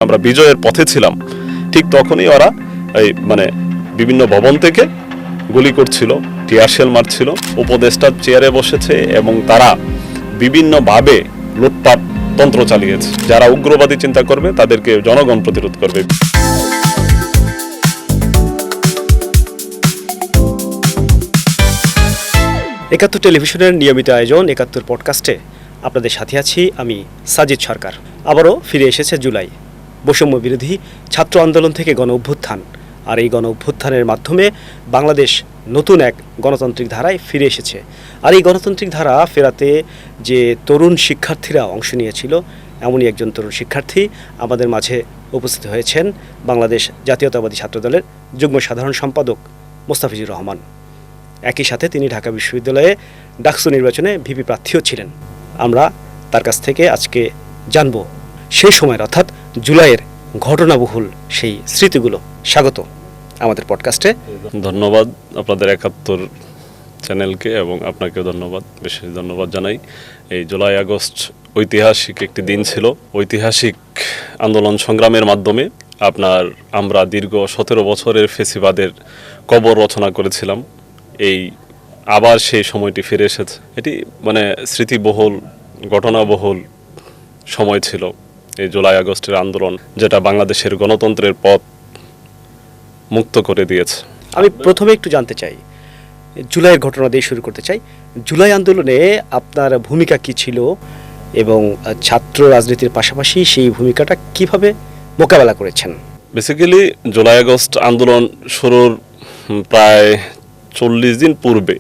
আমরা বিজয়ের পথে ছিলাম, ঠিক তখনই ওরা এই বিভিন্ন ভবন থেকে গুলি করছিল, টিয়ার শেল মারছিল, উপদেষ্টার চেয়ারে বসেছে এবং তারা বিভিন্নভাবে লুটপাট তন্ত্র চালিয়েছে। যারা উগ্রবাদী চিন্তা করবে তাদেরকে জনগণ প্রতিরোধ করবে। একাত্তর টেলিভিশনের নিয়মিত আয়োজন একাত্তর পডকাস্টে আপনাদের সাথে আছি আমি সাজিদ সরকার। আবারও ফিরে এসেছে জুলাই, বৈষম্য বিরোধী ছাত্র আন্দোলন থেকে গণ অভ্যুত্থান। আর এই গণ অভ্যুত্থানের মাধ্যমে বাংলাদেশ নতুন এক গণতান্ত্রিক ধারায় ফিরে এসেছে। আর এই গণতান্ত্রিক ধারা ফেরাতে যে তরুণ শিক্ষার্থীরা অংশ নিয়েছিল, এমনই একজন তরুণ শিক্ষার্থী আমাদের মাঝে উপস্থিত হয়েছেন, বাংলাদেশ জাতীয়তাবাদী ছাত্রদলের যুগ্ম সাধারণ সম্পাদক মোস্তাফিজুর রহমান। একই সাথে তিনি ঢাকা বিশ্ববিদ্যালয়ে ডাকসু নির্বাচনে ভিপি প্রার্থীও ছিলেন। আমরা তার কাছ থেকে আজকে জানব সেই সময়ের অর্থাৎ জুলাইয়ের ঘটনাবহুল সেই স্মৃতিগুলো। স্বাগত আমাদের পডকাস্টে। ধন্যবাদ আপনাদের একাত্তর চ্যানেলকে এবং আপনাকেও ধন্যবাদ, বিশেষ ধন্যবাদ জানাই। এই জুলাই আগস্ট ঐতিহাসিক একটি দিন ছিল। ঐতিহাসিক আন্দোলন সংগ্রামের মাধ্যমে আমরা দীর্ঘ 17 বছরের ফেসিবাদের কবর রচনা করেছিলাম। এই আবার সেই সময়টি ফিরে এসেছে। এটি স্মৃতিবহুল, ঘটনাবহুল সময় ছিল এই জুলাই আগস্টের আন্দোলন, যেটা বাংলাদেশের গণতন্ত্রের পথ মুক্ত করে দিয়েছে। আমি প্রথমে একটু জানতে চাই, জুলাইয়ের ঘটনা দিয়ে শুরু করতে চাই। জুলাই আন্দোলনে আপনার ভূমিকা কি ছিল এবং ছাত্র রাজনীতির পাশাপাশি সেই ভূমিকাটা কিভাবে মোকাবেলা করেছেন? বেসিক্যালি জুলাই আগস্ট আন্দোলন শুরুর প্রায় 40 দিন পূর্বে,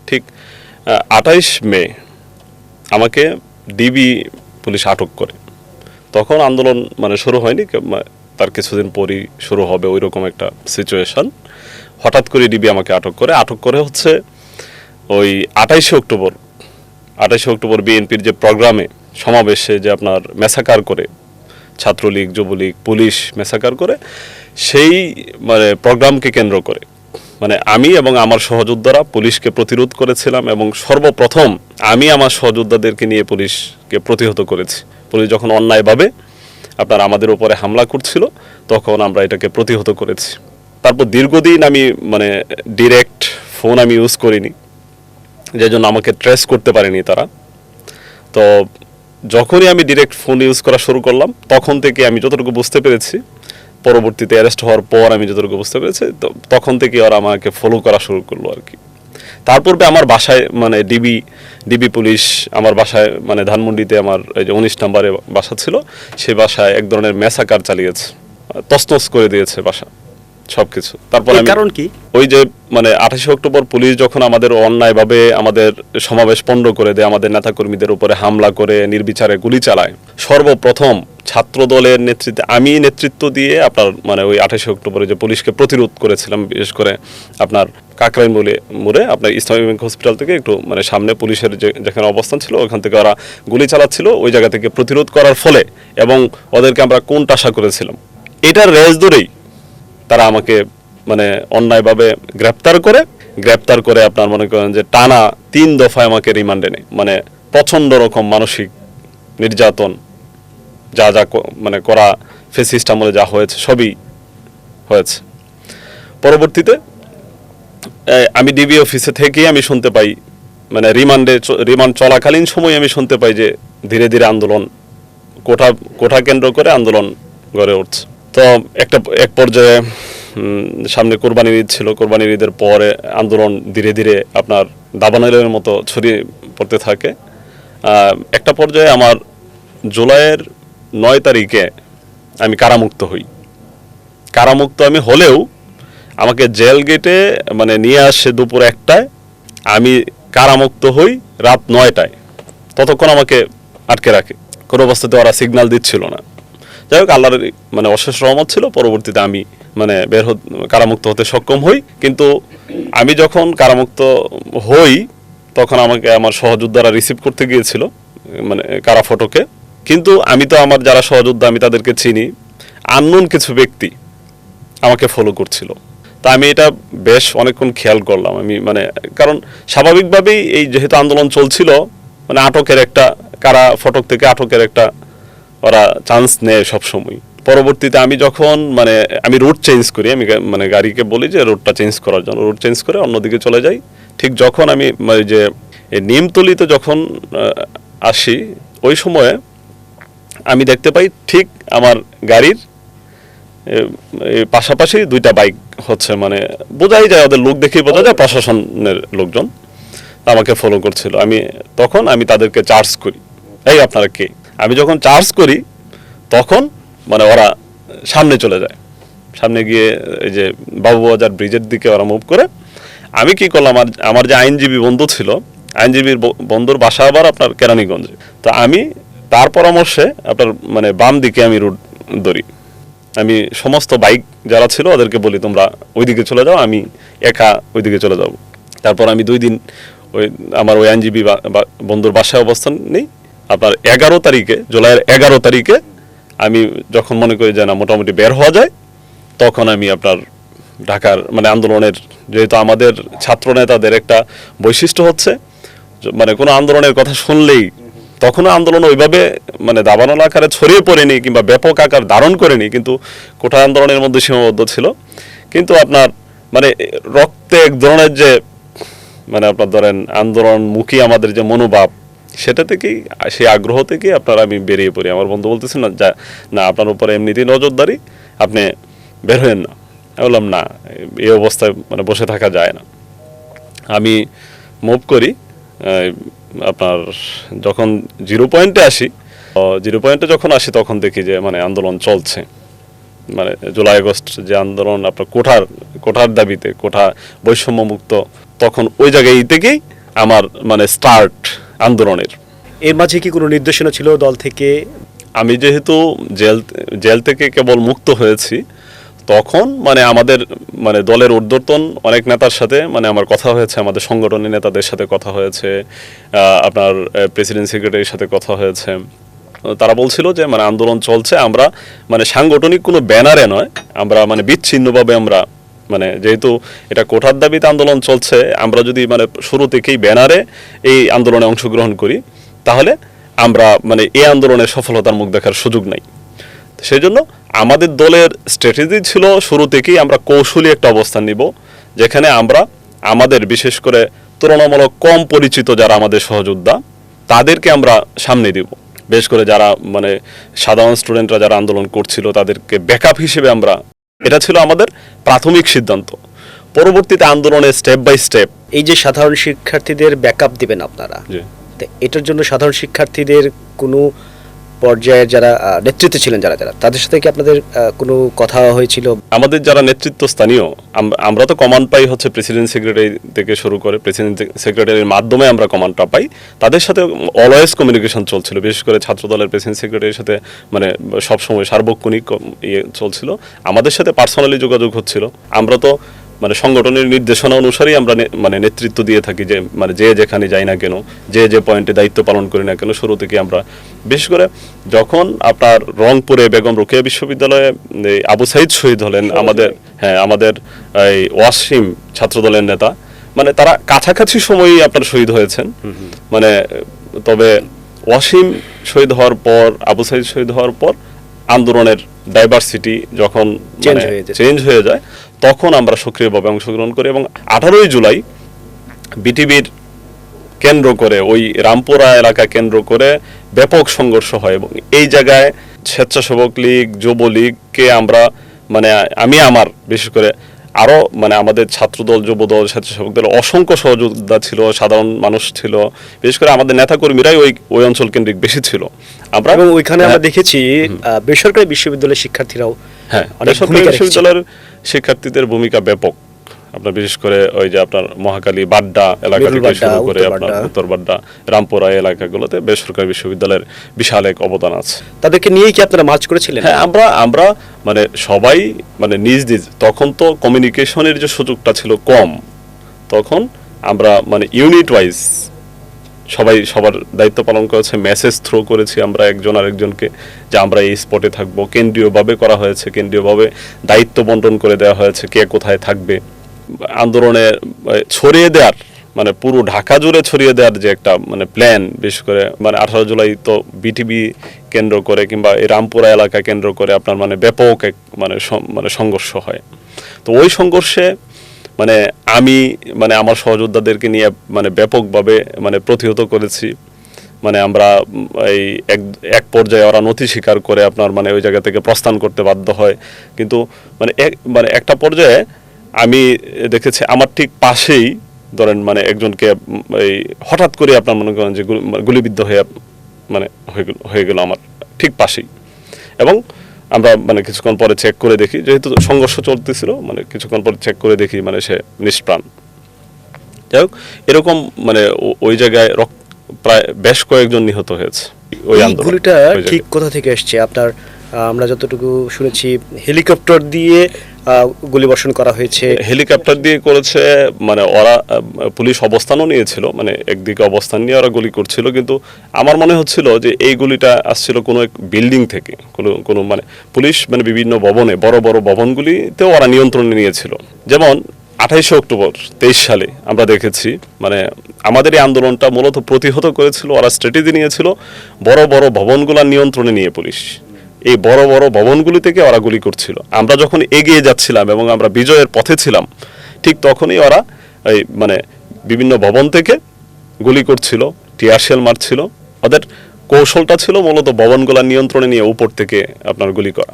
ঠিক 28 মে আমাকে ডিবি পুলিশ আটক করে। তখন আন্দোলন শুরু হয়নি, তার কিছুদিন পরই শুরু হবে ওই রকম একটা সিচুয়েশন। হঠাৎ করে ডিবি আমাকে আটক করে হচ্ছে ওই 28 অক্টোবর বিএনপির যে প্রোগ্রামে, সমাবেশে যে আপনার মেসাকার করে, ছাত্রলীগ, যুবলীগ, পুলিশ মেসাকার করে, সেই প্রোগ্রামকে কেন্দ্র করে আমি এবং আমার সহযোদ্ধারা পুলিশকে প্রতিরোধ করেছিলাম এবং সর্বপ্রথম আমি আমার সহযোদ্ধাদেরকে নিয়ে পুলিশকে প্রতিহত করেছি। পুলিশ যখন অন্যায়ভাবে আমাদের উপরে হামলা করছিল, তখন আমরা এটাকে প্রতিহত করেছি। তারপর দীর্ঘদিন আমি ডিরেক্ট ফোন আমি ইউজ করিনি, যে জন্য আমাকে ট্রেস করতে পারেনি তারা। তো যখনই আমি ডিরেক্ট ফোন ইউজ করা শুরু করলাম, তখন থেকে আমি যতটুকু বুঝতে পেরেছি, পরবর্তীতে অ্যারেস্ট হওয়ার পর আমি যতটুকু বুঝতে পেরেছি, তখন থেকে ওরা আমাকে ফলো করা শুরু করলো আর কি। তারপরে আমার বাসায় ডিবি পুলিশ আমার বাসায় ধানমন্ডিতে আমার এই যে 19 নম্বরে বাসা ছিল, সেই বাসায় এক ধরনের মেসাকার চালিয়েছে, তছনছ করে দিয়েছে বাসা সবকিছু। তারপর কারণ কি, ওই যে 28 অক্টোবর পুলিশ যখন আমাদের অন্যায়ভাবে আমাদের সমাবেশ পণ্ড করে দেয়, আমাদের নেতাকর্মীদের উপরে হামলা করে নির্বিচারে গুলি চালায়, সর্বপ্রথম ছাত্র দলের নেতৃত্বে আমি নেতৃত্ব দিয়ে ওই 28 অক্টোবরে যে পুলিশকে প্রতিরোধ করেছিলাম। বিশেষ করে কাকরাইল মোড়ে ইসলামী ব্যাংক হসপিটাল থেকে একটু সামনে পুলিশের যেখানে অবস্থান ছিল, ওখান থেকে ওরা গুলি চালাচ্ছিল। ওই জায়গা থেকে প্রতিরোধ করার ফলে এবং ওদেরকে আমরা কোণঠাসা করেছিলাম, এটার রেস ধরেই তারা আমাকে অন্যায়ভাবে গ্রেপ্তার করে আপনার মনে করেন যে টানা 3 দফায় আমাকে রিমান্ডে নেয়। প্রচণ্ড রকম মানসিক নির্যাতন, যা করা ফেসিস্ট আমলে যা হয়েছে সবই হয়েছে। পরবর্তীতে আমি ডিবি অফিসে থেকেই আমি শুনতে পাই, রিমান্ড চলাকালীন সময় আমি শুনতে পাই যে ধীরে ধীরে আন্দোলন কোঠা কেন্দ্র করে আন্দোলন গড়ে উঠছে। তো এক পর্যায়ে সামনে কোরবানির ঈদ ছিল, কোরবানির ঈদের পরে আন্দোলন ধীরে ধীরে আপনার দাবানলের মতো ছড়িয়ে পড়তে থাকে। একটা পর্যায়ে আমার জুলাইয়ের 9 তারিখে আমি কারামুক্ত হই। কারামুক্ত আমি হলেও আমাকে জেল গেটে নিয়ে আসে দুপুর 1টায়, আমি কারামুক্ত হই রাত 9টায়। ততক্ষণ আমাকে আটকে রাখে, কোনো অবস্থাতে ওরা সিগন্যাল দিচ্ছিল না। যাই হোক, আল্লাহর অশেষ রহমত ছিল, পরবর্তীতে আমি কারামুক্ত হতে সক্ষম হই। কিন্তু আমি যখন কারামুক্ত হই, তখন আমাকে আমার সহযোদ্ধারা রিসিভ করতে গিয়েছিল কারা ফটোকে। কিন্তু আমি তো আমার যারা সহযোদ্ধা আমি তাদেরকে চিনি, আননোন কিছু ব্যক্তি আমাকে ফলো করছিল। তা আমি এটা বেশ অনেকক্ষণ খেয়াল করলাম। আমি কারণ স্বাভাবিকভাবেই এই যেহেতু আন্দোলন চলছিল, আটকের একটা কারা ফটক থেকে আটকের একটা ওরা চান্স নেয় সবসময়। পরবর্তীতে আমি যখন মানে আমি রুট চেঞ্জ করি, আমি মানে গাড়িকে বলি যে রুটটা চেঞ্জ করার জন্য, রুট চেঞ্জ করে অন্যদিকে চলে যাই। ঠিক যখন আমি মানে যে নিমতলিতে যখন আসি, ওই সময়ে আমি দেখতে পাই ঠিক আমার গাড়ির পাশাপাশি দুইটা বাইক হচ্ছে, মানে বোঝাই যায়, ওদের লোক দেখেই বোঝা যায় প্রশাসনের লোকজন আমাকে ফলো করছিল। তখন আমি তাদেরকে চার্জ করি, এই আপনারা কে? আমি যখন চার্জ করি তখন মানে ওরা সামনে চলে যায়, সামনে গিয়ে এই যে বাবুবাজার ব্রিজের দিকে ওরা মুভ করে। আমি কি করলাম, আমার যে আইনজীবী বন্ধু ছিল, আইনজীবীর বন্ধুর বাসা আবার আপনার কেরানীগঞ্জে, তো আমি তার পরামর্শে আপনার মানে বাম দিকে আমি রুট ধরি। আমি সমস্ত বাইক যারা ছিল ওদেরকে বলি তোমরা ওইদিকে চলে যাও, আমি একা ওইদিকে চলে যাব। তারপর আমি 2 দিন আমার ওই আইনজীবী বন্ধুর বাসায় অবস্থান নেই। আপনার 11 তারিখে, জুলাইয়ের 11 তারিখে আমি যখন মনে করি যে না মোটামুটি বের হওয়া যায়, তখন আমি আপনার ঢাকার মানে আন্দোলনের, যেহেতু আমাদের ছাত্র নেতাদের একটা বৈশিষ্ট্য হচ্ছে মানে কোনো আন্দোলনের কথা শুনলেই, তখনও আন্দোলন ওইভাবে মানে দাবানল আকারে ছড়িয়ে পড়েনি কিংবা ব্যাপক আকার ধারণ করেনি, কিন্তু কোঠা আন্দোলনের মধ্যে সীমাবদ্ধ ছিল। কিন্তু আপনার মানে রক্তে এক ধরনের যে মানে আপনার ধরেন আন্দোলনমুখী আমাদের যে মনোভাব, সেটা থেকেই, সেই আগ্রহ থেকেই আমি বেরিয়ে পড়ি। আমার বন্ধু বলতেছেন না আপনার উপরে এমনিতেই নজরদারি, আপনি বের হয়েন না। আমি বললাম না, এই অবস্থায় মানে বসে থাকা যায় না। আমি মুভ করি। আপনার যখন 0 পয়েন্টে আসি, 0 পয়েন্টে যখন আসি তখন দেখি যে মানে আন্দোলন চলছে, মানে জুলাই আগস্ট যে আন্দোলন আপনার কোঠার দাবিতে, কোঠা বৈষম্য মুক্ত, তখন ওই জায়গায় থেকেই আমার মানে স্টার্ট আন্দোলনের। এর মাঝে কি কোনো নির্দেশনা ছিল দল থেকে? আমি যেহেতু জেল থেকে কেবল মুক্ত হয়েছি, তখন মানে আমাদের মানে দলের ঊর্ধ্বতন অনেক নেতার সাথে মানে আমার কথা হয়েছে, আমাদের সংগঠনের নেতাদের সাথে কথা হয়েছে, আপনার প্রেসিডেন্ট সেক্রেটারির সাথে কথা হয়েছে। তারা বলছিল যে মানে আন্দোলন চলছে, আমরা মানে সাংগঠনিক কোনো ব্যানারে নয়, আমরা মানে বিচ্ছিন্নভাবে আমরা মানে যেহেতু এটা কোঠার দাবিতে আন্দোলন চলছে, আমরা যদি মানে শুরু থেকেই ব্যানারে এই আন্দোলনে অংশগ্রহণ করি, তাহলে আমরা মানে এই আন্দোলনের সফলতার মুখ দেখার সুযোগ নাই। সেই জন্য আমাদের দলের স্ট্র্যাটেজি ছিল শুরু থেকেই আমরা কৌশলী একটা অবস্থান নিব, যেখানে আমরা আমাদের বিশেষ করে তুলনামূলক কম পরিচিত যারা আমাদের সহযোদ্ধা, তাদেরকে আমরা সামনে দিব। বেশ করে যারা মানে সাধারণ স্টুডেন্টরা যারা আন্দোলন করছিল, তাদেরকে ব্যাকআপ হিসেবে আমরা, এটা ছিল আমাদের প্রাথমিক সিদ্ধান্ত। পরবর্তীতে আন্দোলনে স্টেপ বাই স্টেপ এই যে সাধারণ শিক্ষার্থীদের ব্যাকআপ দিবেন আপনারা, এটার জন্য সাধারণ শিক্ষার্থীদের কোনো পর্যায়ের যারা নেতৃত্বে ছিলেন, যারা তাদের সাথে কি আপনাদের কোনো কথা হয়েছিল? আমাদের যারা নেতৃত্ব স্থানীয়, আমরা তো কমান্ড পাই হচ্ছে প্রেসিডেন্ট সেক্রেটারি থেকে শুরু করে, প্রেসিডেন্ট সেক্রেটারির মাধ্যমে আমরা কমান্ডটা পাই। তাদের সাথে অলওয়েজ কমিউনিকেশন চলছিল, বিশেষ করে ছাত্র দলের প্রেসিডেন্ট সেক্রেটারির সাথে মানে সবসময় সার্বক্ষণিক চলছিল। আমাদের সাথে পার্সোনালি যোগাযোগ হচ্ছিল। আমরা তো মানে সংগঠনের নির্দেশনা অনুসারেই আমরা মানে নেতৃত্ব দিয়ে থাকি, যে মানে যে যেখানে যাই না কেন, যে পয়েন্টে দায়িত্ব পালন করি না কেন, শুরু থেকে আমরা বিশেষ করে যখন আপনার রংপুরে বেগম রোকেয়া বিশ্ববিদ্যালয়ে আবু সাইদ শহীদ হলেন, আমাদের এই ওয়াসিম ছাত্রদলের নেতা, মানে তারা কাছাকাছি সময়ই আপনার শহীদ হয়েছেন। মানে তবে ওয়াসিম শহীদ হওয়ার পর, আবু সাইদ শহীদ হওয়ার পর আন্দোলনের ডাইভার্সিটি যখন চেঞ্জ হয়ে যায়, তখন আমরা সক্রিয়ভাবে অংশগ্রহণ করি। এবং 18ই জুলাই বিটিভির কেন্দ্র করে, ওই রামপুরা এলাকা কেন্দ্র করে ব্যাপক সংঘর্ষ হয়, এবং এই জায়গায় স্বেচ্ছাসেবক লীগ, যুবলীগকে আমরা মানে আমার বিশেষ করে আরও মানে আমাদের ছাত্রদল, যুবদল, স্বেচ্ছাসেবক দল অসংখ্য সহযোদ্ধা ছিল, সাধারণ মানুষ ছিল, বিশেষ করে আমাদের নেতাকর্মীরাই ওই অঞ্চল কেন্দ্রিক বেশি ছিল। আমরা এবং ওইখানে আমরা দেখেছি বেসরকারি বিশ্ববিদ্যালয়ের শিক্ষার্থীরাও, বেসরকারি বিশ্ববিদ্যালয়ের শিক্ষার্থীদের ভূমিকা ব্যাপক। আপনার বিশেষ করে ওই যে আপনার মহাখালী, বাড্ডা এলাকা থেকে শুরু করে আপনার উত্তর বাড্ডা, রামপুরা এলাকাগুলোতে বেসরকারি বিশ্ববিদ্যালয়ের বিশাল এক অবদান আছে। তাদেরকে নিয়েই কি আপনারা মার্চ করেছিলেন? হ্যাঁ, আমরা মানে সবাই মানে নিজ তখন তো কমিউনিকেশনের যে সুযোগটা ছিল কম, তখন আমরা মানে ইউনিট ওয়াইজ সবাই সবার দায়িত্ব পালন করেছে, মেসেজ থ্রো করেছি আমরা একজন আরেকজনকে যে আমরা এই স্পটে থাকবো। কেন্দ্রীয়ভাবে করা হয়েছে, কেন্দ্রীয়ভাবে দায়িত্ব বন্টন করে দেওয়া হয়েছে কে কোথায় থাকবে। আন্দোলনে ছড়িয়ে দেওয়ার মানে পুরো ঢাকা জুড়ে ছড়িয়ে দেওয়ার যে একটা মানে প্ল্যান, বিশেষ করে মানে 18 জুলাই তো বিটিবি কেন্দ্র করে কিংবা এই রামপুরা এলাকা কেন্দ্র করে আপনার মানে ব্যাপক এক মানে সংঘর্ষ হয়। তো ওই সংঘর্ষে মানে আমি মানে আমার সহযোদ্ধাদেরকে নিয়ে মানে ব্যাপকভাবে মানে প্রতিহত করেছি। মানে আমরা এই এক পর্যায়ে ওরা নথি স্বীকার করে আপনার মানে ওই জায়গা থেকে প্রস্থান করতে বাধ্য হয়। কিন্তু মানে একটা পর্যায়ে আমি দেখেছি আমার ঠিক পাশেই ধরেন মানে একজনকে এই হঠাৎ করে আপনার মনে করেন যে গুলিবিদ্ধ হয়ে মানে হয়ে গেল আমার ঠিক পাশেই। এবং আমরা মানে কিছুক্ষণ পরে চেক করে দেখি, যেহেতু সংঘর্ষ চলতেছিল, মানে কিছুক্ষণ পরে চেক করে দেখি মানে সে নিষ্প্রাণ। যাই হোক, এরকম মানে ওই জায়গায় প্রায় বেশ কয়েকজন নিহত হয়েছে। ওই গুলিটা ঠিক কোথা থেকে আসছে আপনার? আমরা যতটুকু শুনেছি হেলিকপ্টার দিয়ে গুলিবর্ষণ করা হয়েছে। হেলিকপ্টার দিয়ে করেছে, মানে ওরা পুলিশ অবস্থানও নিয়েছিল, মানে একদিকে অবস্থান নিয়ে ওরা গুলি করছিল। কিন্তু আমার মনে হচ্ছিল যে এই গুলিটা আসছিল কোনো এক বিল্ডিং থেকে, কোনো মানে পুলিশ মানে বিভিন্ন ভবনে, বড় বড় ভবনগুলিতেও ওরা নিয়ন্ত্রণে নিয়েছিল। যেমন 28 অক্টোবর 23 সালে আমরা দেখেছি মানে আমাদের এই আন্দোলনটা মূলত প্রতিহত করেছিল, ওরা স্ট্র্যাটেজি নিয়েছিল বড় বড় ভবনগুলোর নিয়ন্ত্রণে নিয়ে পুলিশ এই বড় বড় ভবনগুলি থেকে ওরা গুলি করছিল। আমরা যখন এগিয়ে যাচ্ছিলাম এবং আমরা বিজয়ের পথে ছিলাম, ঠিক তখনই ওরা এই মানে বিভিন্ন ভবন থেকে গুলি করছিল, টিয়ার শেল মারছিল। ওদের কৌশলটা ছিল মূলত ভবনগুলোর নিয়ন্ত্রণে নিয়ে উপর থেকে আপনার গুলি করা।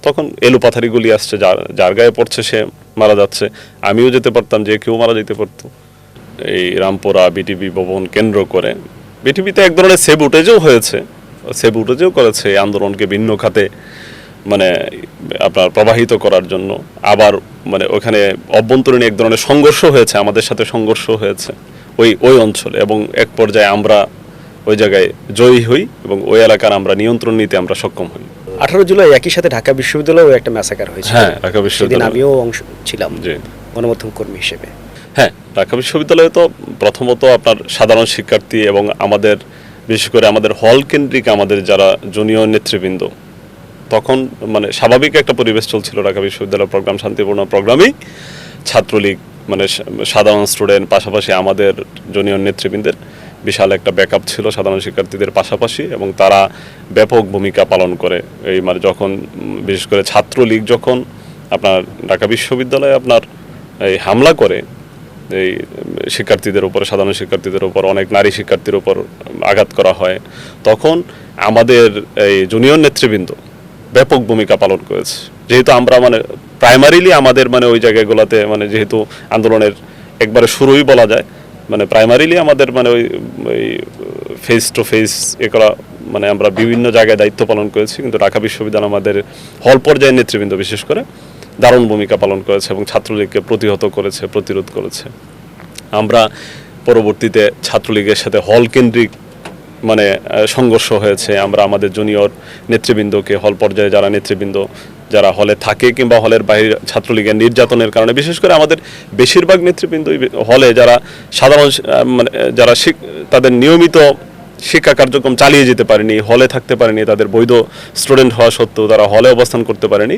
তখন এলোপাথারি গুলি আসছে, যার গায়ে পড়ছে সে মারা যাচ্ছে। আমিও যেতে পারতাম, যে কেউ মারা যেতে পারত। এই রামপুরা বিটিবি ভবন কেন্দ্র করে বিটিবিতে এক ধরনের সেবুটেজও হয়েছে, সেবুটেজও করেছে এই আন্দোলনকে ভিন্ন খাতে মানে আপনার প্রবাহিত করার জন্য। আবার মানে ওখানে অভ্যন্তরীণ এক ধরনের সংঘর্ষ হয়েছে, আমাদের সাথে সংঘর্ষ হয়েছে ওই অঞ্চলে। এবং এক পর্যায়ে আমরা ওই জায়গায় জয়ী হই এবং ওই এলাকার আমরা নিয়ন্ত্রণ নিতে আমরা সক্ষম হই। 18 জুলাই একই সাথে ঢাকা বিশ্ববিদ্যালয়েও একটা ম্যাসাকার হয়েছে। হ্যাঁ, ঢাকা বিশ্ববিদ্যালয়ে আমিও অংশ ছিলাম গণমাধ্যম কর্মী হিসেবে। হ্যাঁ, ঢাকা বিশ্ববিদ্যালয়ে তো প্রথমত আপনার সাধারণ শিক্ষার্থী এবং আমাদের বিশেষ করে আমাদের হল কেন্দ্রিক আমাদের যারা জুনিয়র নেতৃবৃন্দ, তখন মানে স্বাভাবিক একটা পরিবেশ চলছিল ঢাকা বিশ্ববিদ্যালয় প্রোগ্রাম, শান্তিপূর্ণ প্রোগ্রামই ছাত্রলীগ মানে সাধারণ স্টুডেন্ট, পাশাপাশি আমাদের জুনিয়র নেতৃবৃন্দের বিশাল একটা ব্যাকআপ ছিল সাধারণ শিক্ষার্থীদের পাশাপাশি। এবং তারা ব্যাপক ভূমিকা পালন করে এই মানে যখন বিশেষ করে ছাত্রলীগ যখন আপনার ঢাকা বিশ্ববিদ্যালয়ে আপনার এই হামলা করে এই শিক্ষার্থীদের উপর, সাধারণ শিক্ষার্থীদের উপর, অনেক নারী শিক্ষার্থীর উপর আঘাত করা হয়, তখন আমাদের এই জুনিয়র নেতৃবৃন্দ ব্যাপক ভূমিকা পালন করেছে। যেহেতু আমরা মানে প্রাইমারিলি আমাদের মানে ওই জায়গাগুলোতে মানে যেহেতু আন্দোলনের একবারে শুরুই বলা যায়, মানে প্রাইমারিলি আমাদের মানে ওই ফেস টু ফেস এ করা মানে আমরা বিভিন্ন জায়গায় দায়িত্ব পালন করেছি। কিন্তু ঢাকা বিশ্ববিদ্যালয় আমাদের হল পর্যায়ের নেতৃবৃন্দ বিশেষ করে দারুণ ভূমিকা পালন করেছে এবং ছাত্রলীগকে প্রতিহত করেছে, প্রতিরোধ করেছে। আমরা পরবর্তীতে ছাত্রলীগের সাথে হল কেন্দ্রিক মানে সংঘর্ষ হয়েছে। আমরা আমাদের জুনিয়র নেতৃবৃন্দকে, হল পর্যায়ে যারা নেতৃবৃন্দ যারা হলে থাকে কিংবা হলের বাইরে ছাত্রলীগের নির্যাতনের কারণে, বিশেষ করে আমাদের বেশিরভাগ নেতৃবৃন্দ হলে যারা সাধারণ মানে যারা তাদের নিয়মিত শিক্ষা কার্যক্রম চালিয়ে যেতে পারেনি, হলে থাকতে পারেনি, তাদের বৈধ স্টুডেন্ট হওয়া সত্ত্বেও তারা হলে অবস্থান করতে পারেনি,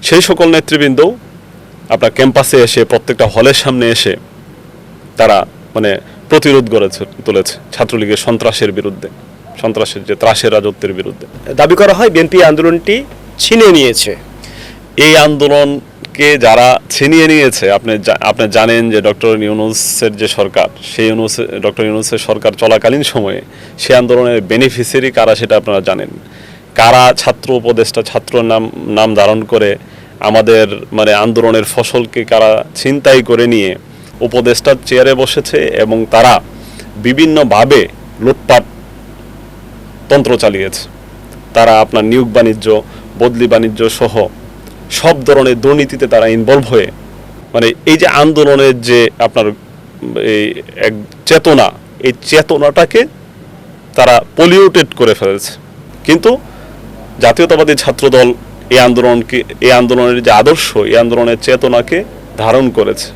সেই সকল নেতৃবৃন্দ আপনার ক্যাম্পাসে এসে প্রত্যেকটা হলের সামনে এসে তারা মানে প্রতিরোধ গড়ে তুলেছে ছাত্রলীগের সন্ত্রাসের বিরুদ্ধে, সন্ত্রাসের যে ত্রাসের রাজত্বের বিরুদ্ধে। দাবি করা হয় বিএনপি আন্দোলনটি ছিনিয়ে নিয়েছে। এই আন্দোলনকে যারা ছিনিয়ে নিয়েছে, আপনি জানেন যে ডক্টর ইউনূসের যে সরকার, সেই ডক্টর ইউনূসের সরকার চলাকালীন সময়ে সেই আন্দোলনের বেনিফিশিয়ারি কারা সেটা আপনারা জানেন। কারা ছাত্র উপদেষ্টা, ছাত্র নাম ধারণ করে আমাদের মানে আন্দোলনের ফসলকে কারা ছিনতাই করে নিয়ে উপদেষ্টার চেয়ারে বসেছে এবং তারা বিভিন্নভাবে লুটপাট তন্ত্র চালিয়েছে। তারা আপনার নিয়োগ বাণিজ্য, বদলি বাণিজ্য সহ সব ধরনের দুর্নীতিতে তারা ইনভলভ হয়ে মানে এই যে আন্দোলনের যে আপনার এই এক চেতনা, এই চেতনাটাকে তারা পলিউটেড করে ফেলেছে। কিন্তু জাতীয়তাবাদী ছাত্রদল এই আন্দোলনের যে আদর্শ, এই আন্দোলনের চেতনাকে ধারণ করেছে।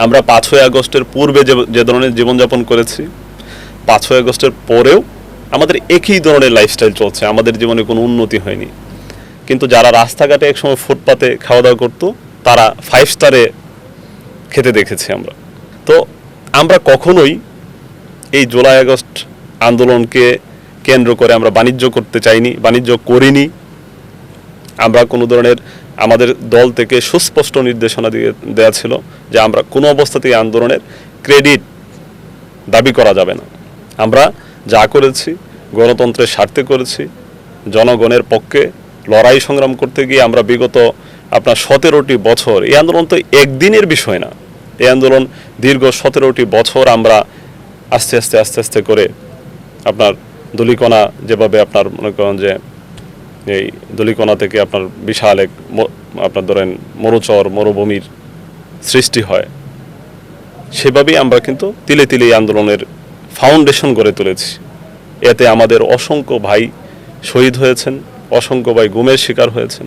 আমরা 5ই আগস্টের পূর্বে যে ধরনের জীবনযাপন করেছি, 5ই আগস্টের পরেও আমাদের একই ধরনের লাইফস্টাইল চলছে, আমাদের জীবনে কোনো উন্নতি হয়নি। কিন্তু যারা রাস্তাঘাটে একসময় ফুটপাতে খাওয়া দাওয়া করতো, তারা 5 স্টারে খেতে দেখেছি আমরা। তো আমরা কখনোই এই জুলাই আগস্ট আন্দোলনকে কেন্দ্র করে আমরা বাণিজ্য করতে চাইনি, বাণিজ্য করিনি। আমরা কোনো ধরনের আমাদের দল থেকে সুস্পষ্ট নির্দেশনা দেওয়া ছিল যে আমরা কোনো অবস্থাতেই আন্দোলনের ক্রেডিট দাবি করা যাবে না। আমরা যা করেছি গণতন্ত্রের স্বার্থে করেছি, জনগণের পক্ষে লড়াই সংগ্রাম করতে গিয়ে আমরা বিগত আপনার 17টি বছর, এই আন্দোলন তো একদিনের বিষয় না, এই আন্দোলন দীর্ঘ 17টি বছর আমরা আস্তে আস্তে আস্তে আস্তে করে আপনার ধূলিকণা যেভাবে আপনার মনে করেন যে এই ধূলিকণা থেকে আপনার বিশাল এক আপনার ধরেন মরুচর মরুভূমির সৃষ্টি হয়, সেভাবেই আমরা কিন্তু তিলে তিলে এই আন্দোলনের ফাউন্ডেশন গড়ে তুলেছি। এতে আমাদের অসংখ্য ভাই শহীদ হয়েছেন, অসংখ্য ভাই গুমের শিকার হয়েছেন,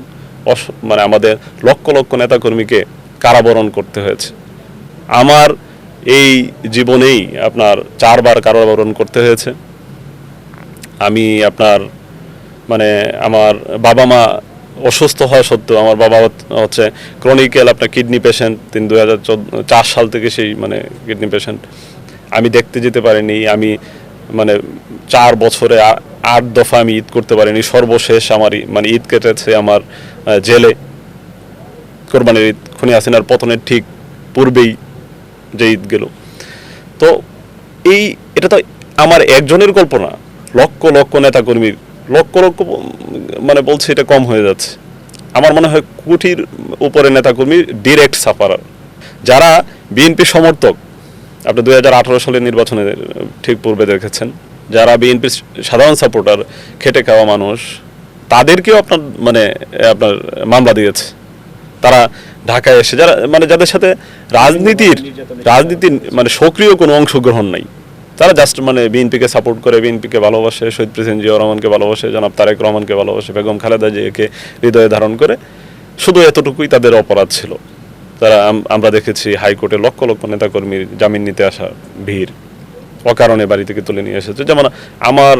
মানে আমাদের লক্ষ লক্ষ নেতাকর্মীকে কারাবরণ করতে হয়েছে। আমার এই জীবনেই আপনার 4 বার কারাবরণ করতে হয়েছে। আমি আপনার মানে আমার বাবা মা অসুস্থ হওয়া সত্ত্বেও, আমার বাবা হচ্ছে ক্রনিক্যাল আপনার কিডনি পেশেন্ট, তিনি 2004 সাল থেকে সেই মানে কিডনি পেশেন্ট। আমি দেখতে যেতে পারিনি, আমি মানে 4 বছরে 8 দফা আমি ঈদ করতে পারিনি। সর্বশেষ আমার মানে ঈদ কেটেছে আমার জেলে, কোরবানির ঈদ, খুনি হাসিনার পতনের ঠিক পূর্বেই যে ঈদ গেল। তো এটা তো আমার একজনের গল্প না, লক্ষ লক্ষ নেতাকর্মীর, লক্ষ লক্ষ মানে বলছে এটা কম হয়ে যাচ্ছে। আমার মনে হয় কোটির উপরে নেতাকর্মী ডিরেক্ট সাফারার, যারা বিএনপি সমর্থক। আপনি 2018 সালের নির্বাচনে ঠিক পূর্বে দেখেছেন, যারা বিএনপির সাধারণ সাপোর্টার, খেটে খাওয়া মানুষ, তাদেরকেও আপনার মামলা দিয়েছে। তারা ঢাকায় এসে যাদের সাথে রাজনীতির মানে সক্রিয় কোনো অংশগ্রহণ নাই, তারা জাস্ট মানে বিএনপিকে সাপোর্ট করে, বিএনপিকে ভালোবাসে, শহীদ প্রেসিডেন্ট জিয়াউর রহমানকে ভালোবাসে, জনাব তারেক রহমানকে ভালোবাসে, বেগম খালেদা জিয়াকে হৃদয়ে ধারণ করে, শুধু এতটুকুই তাদের অপরাধ ছিল। তারা আমরা দেখেছি হাইকোর্টে লক্ষ লক্ষ নেতাকর্মীর জামিন নিতে আসা ভিড় অকারণে বাড়ি থেকে তুলে নিয়ে এসেছে। যেমন আমার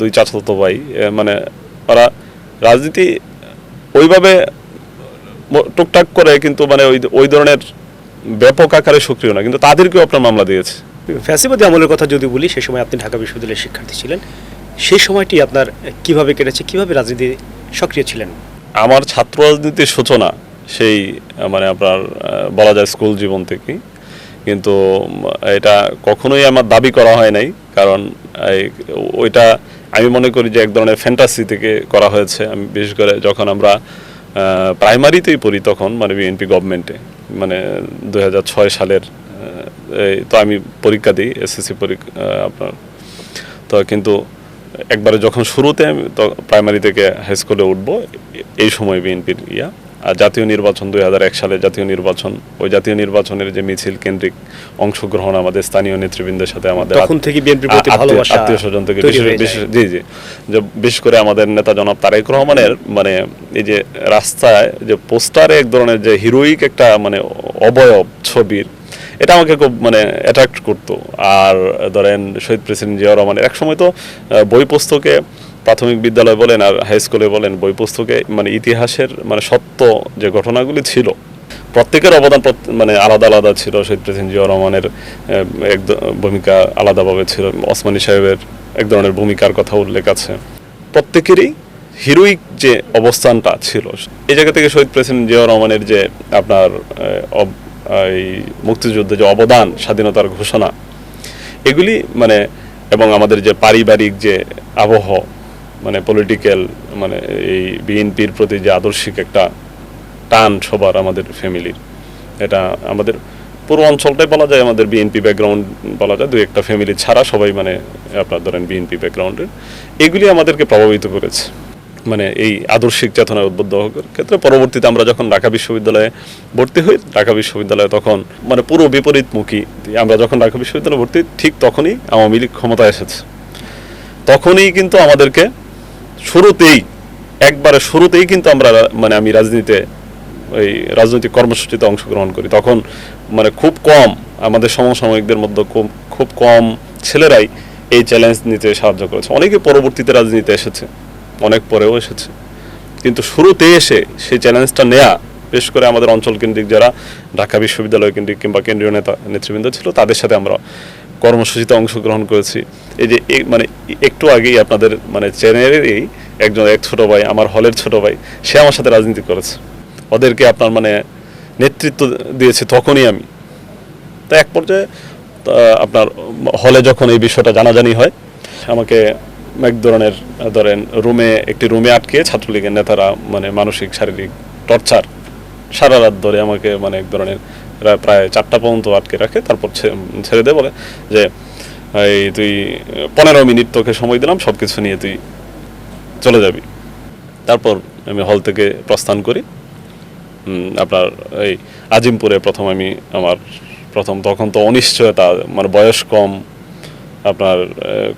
2 চাচাতো ভাই, মানে ওরা রাজনীতি ওইভাবে টুকটাক করে, কিন্তু মানে ওই ধরনের ব্যাপক আকারে সক্রিয় না, কিন্তু তাদেরকেও আপনার মামলা দিয়েছে। ফ্যাসিবাদী আমলের কথা যদি বলি, সেই সময় আপনি ঢাকা বিশ্ববিদ্যালয়ের শিক্ষার্থী ছিলেন, সেই সময়টি আপনার কিভাবে কেটেছে, কিভাবে রাজনীতি সক্রিয় ছিলেন? আমার ছাত্র রাজনীতির সূচনা সেই মানে আপনার বলা যায় স্কুল জীবন থেকেই, কিন্তু এটা কখনোই আমার দাবি করা হয় নাই, কারণ ওইটা আমি মনে করি যে এক ধরনের ফ্যান্টাসি থেকে করা হয়েছে। আমি বিশেষ করে যখন আমরা প্রাইমারিতেই পড়ি, তখন মানে বিএনপি গভর্নমেন্টে, মানে 2006 সালের, তো আমি পরীক্ষা দিই এসএসসি পরীক্ষা আপনার, তো কিন্তু একবারে যখন শুরুতে আমি তো প্রাইমারি থেকে হাই স্কুলে উঠবো, এই সময় বিএনপির আর জাতীয় নির্বাচন 2001 সালে জাতীয় নির্বাচন, ওই জাতীয় নির্বাচনের যে মিছিল কেন্দ্রিক অংশগ্রহণ আমাদের স্থানীয় নেতৃবৃন্দের সাথে, আমাদের তখন থেকে বিএনপির প্রতি ভালোবাসা, আত্মীয় স্বজন থেকে, বিশেষ করে আমাদের নেতা জনাব তারেক রহমানের মানে এই যে রাস্তায় যে পোস্টারে এক ধরনের যে হিরোইক একটা মানে অবয়ব ছবির, এটা আমাকে খুব মানে অ্যাট্রাক্ট করতো। আর ধরেন শহীদ প্রেসিডেন্ট জিয়াউর রহমানের এক সময় তো বই পুস্তকে, প্রাথমিক বিদ্যালয় বলেন আর হাই স্কুলে বলেন, বই পুস্তকে মানে ইতিহাসের মানে সত্য যে ঘটনাগুলি ছিল, প্রত্যেকের অবদান মানে আলাদা আলাদা ছিল। শহীদ প্রেসিডেন্ট জিয়াউর রহমানের এক ভূমিকা আলাদাভাবে ছিল, ওসমানী সাহেবের এক ধরনের ভূমিকার কথা উল্লেখ আছে, প্রত্যেকেরই হিরোইক যে অবস্থানটা ছিল। এই জায়গা থেকে শহীদ প্রেসিডেন্ট জিয়াউর রহমানের যে আপনার এই মুক্তিযুদ্ধে যে অবদান, স্বাধীনতার ঘোষণা, এগুলি মানে, এবং আমাদের যে পারিবারিক যে আবহ, মানে পলিটিক্যাল, মানে এই বিএনপির প্রতি যে আদর্শিক একটা টান সবার, আমাদের ফ্যামিলির, এটা আমাদের পুরো অঞ্চলটাই বলা যায় আমাদের বিএনপি ব্যাকগ্রাউন্ড বলা যায়, 2-1টা ফ্যামিলি ছাড়া সবাই মানে আপনার ধরেন বিএনপি ব্যাকগ্রাউন্ডের। এগুলি আমাদেরকে প্রভাবিত করেছে, মানে এই আদর্শিক চেতনায় উদ্বুদ্ধ হওয়ার ক্ষেত্রে। পরবর্তীতে আমরা যখন ঢাকা বিশ্ববিদ্যালয়ে ভর্তি হই, ঢাকা বিশ্ববিদ্যালয়ে তখন মানে পুরো বিপরীতমুখী। আমরা যখন ঢাকা বিশ্ববিদ্যালয়ে ভর্তি, ঠিক তখনই আওয়ামী লীগ ক্ষমতায় এসেছে। তখনই কিন্তু আমাদেরকে শুরুতেই কিন্তু আমরা মানে আমি রাজনীতিতে, ওই রাজনৈতিক কর্মসূচিতে অংশগ্রহণ করি। তখন মানে খুব কম, আমাদের সমসাময়িকদের মধ্যে খুব কম ছেলেরাই এই চ্যালেঞ্জ নিতে সাহায্য করেছে। অনেকে পরবর্তীতে রাজনীতিতে এসেছে, অনেক পরেও এসেছে, কিন্তু শুরুতে এসে সেই চ্যালেঞ্জটা নেয়া বিশেষ করে আমাদের অঞ্চল কেন্দ্রিক যারা ঢাকা বিশ্ববিদ্যালয় কেন্দ্রিক কিংবা কেন্দ্রীয় নেতৃবৃন্দ ছিল তাদের সাথে আমরা কর্মসূচিতে অংশগ্রহণ করেছি। এই যে মানে একটু আগেই আপনাদের মানে চ্যানেলেরই এক ছোট ভাই, আমার হলের ছোট ভাই, সে আমার সাথে রাজনীতি করেছে, ওদেরকে আপনার মানে নেতৃত্ব দিয়েছে তখনই আমি। তো এক পর্যায়ে আপনার হলে যখন এই বিষয়টা জানাজানি হয়, আমাকে এক ধরনের একটি রুমে আটকে ছাত্রলীগের নেতারা মানে মানসিক শারীরিক টর্চার সারা রাত ধরে আমাকে মানে এক ধরনের প্রায় 4টা পর্যন্ত আটকে রাখে, তারপর ছেড়ে দেয়, বলে যে এই তুই 15 মিনিট তোকে সময় দিলাম, সব কিছু নিয়ে তুই চলে যাবি। তারপর আমি হল থেকে প্রস্থান করি। আপনার এই আজিমপুরে তখন তো অনিশ্চয়তা, মানে বয়স কম, আপনার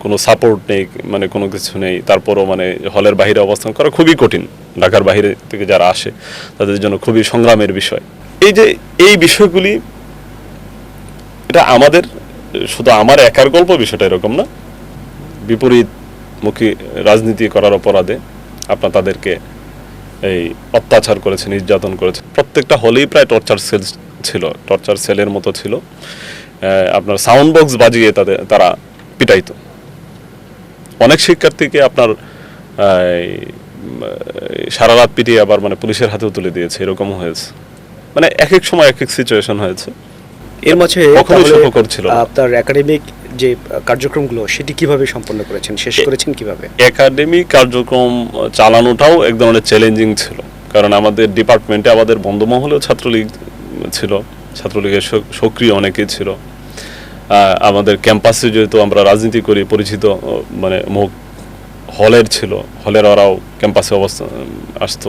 কোনো সাপোর্ট নেই, মানে কোনো কিছু নেই, তারপরও মানে হলের বাইরে অবস্থান করা খুবই কঠিন। ঢাকার বাইরে থেকে যারা আসে তাদের জন্য খুবই সংগ্রামের বিষয়। এই বিষয়গুলি, এটা আমাদের শুধু আমার একার গল্প, বিষয়টা এরকম না। বিপরীতমুখী রাজনীতি করার অপরাধে আপনার তাদেরকে এই অত্যাচার করেছে, নির্যাতন করেছে। প্রত্যেকটা হলেই প্রায় টর্চার সেল ছিল, টর্চার সেলের মতো ছিল। আপনার সাউন্ড বক্স বাজিয়ে তারা পিটাইতো। অনেক শিক্ষার্থীকে আপনার সারা রাত পিটিয়ে আবার মানে পুলিশের হাতেও তুলে দিয়েছে, এরকমও হয়েছে। মানে এক এক সময় এক এক সিচুয়েশন হয়েছে। এর মাঝে করছিল আপনার একাডেমিক যে কার্যক্রমগুলো সেটি কিভাবে সম্পন্ন করেছেন, শেষ করেছেন কিভাবে? একাডেমিক কার্যক্রম চালানোটাও এক ধরনের চ্যালেঞ্জিং ছিল, কারণ আমাদের ডিপার্টমেন্টে আমাদের বন্ধুমহলেও ছাত্রলীগ ছিল, ছাত্রলীগের সক্রিয় অনেকেই ছিল। আমাদের ক্যাম্পাসে যেহেতু আমরা রাজনীতি করি, পরিচিত মানে মুখ হলের ছিল, হলের ওরাও ক্যাম্পাসে আসতো,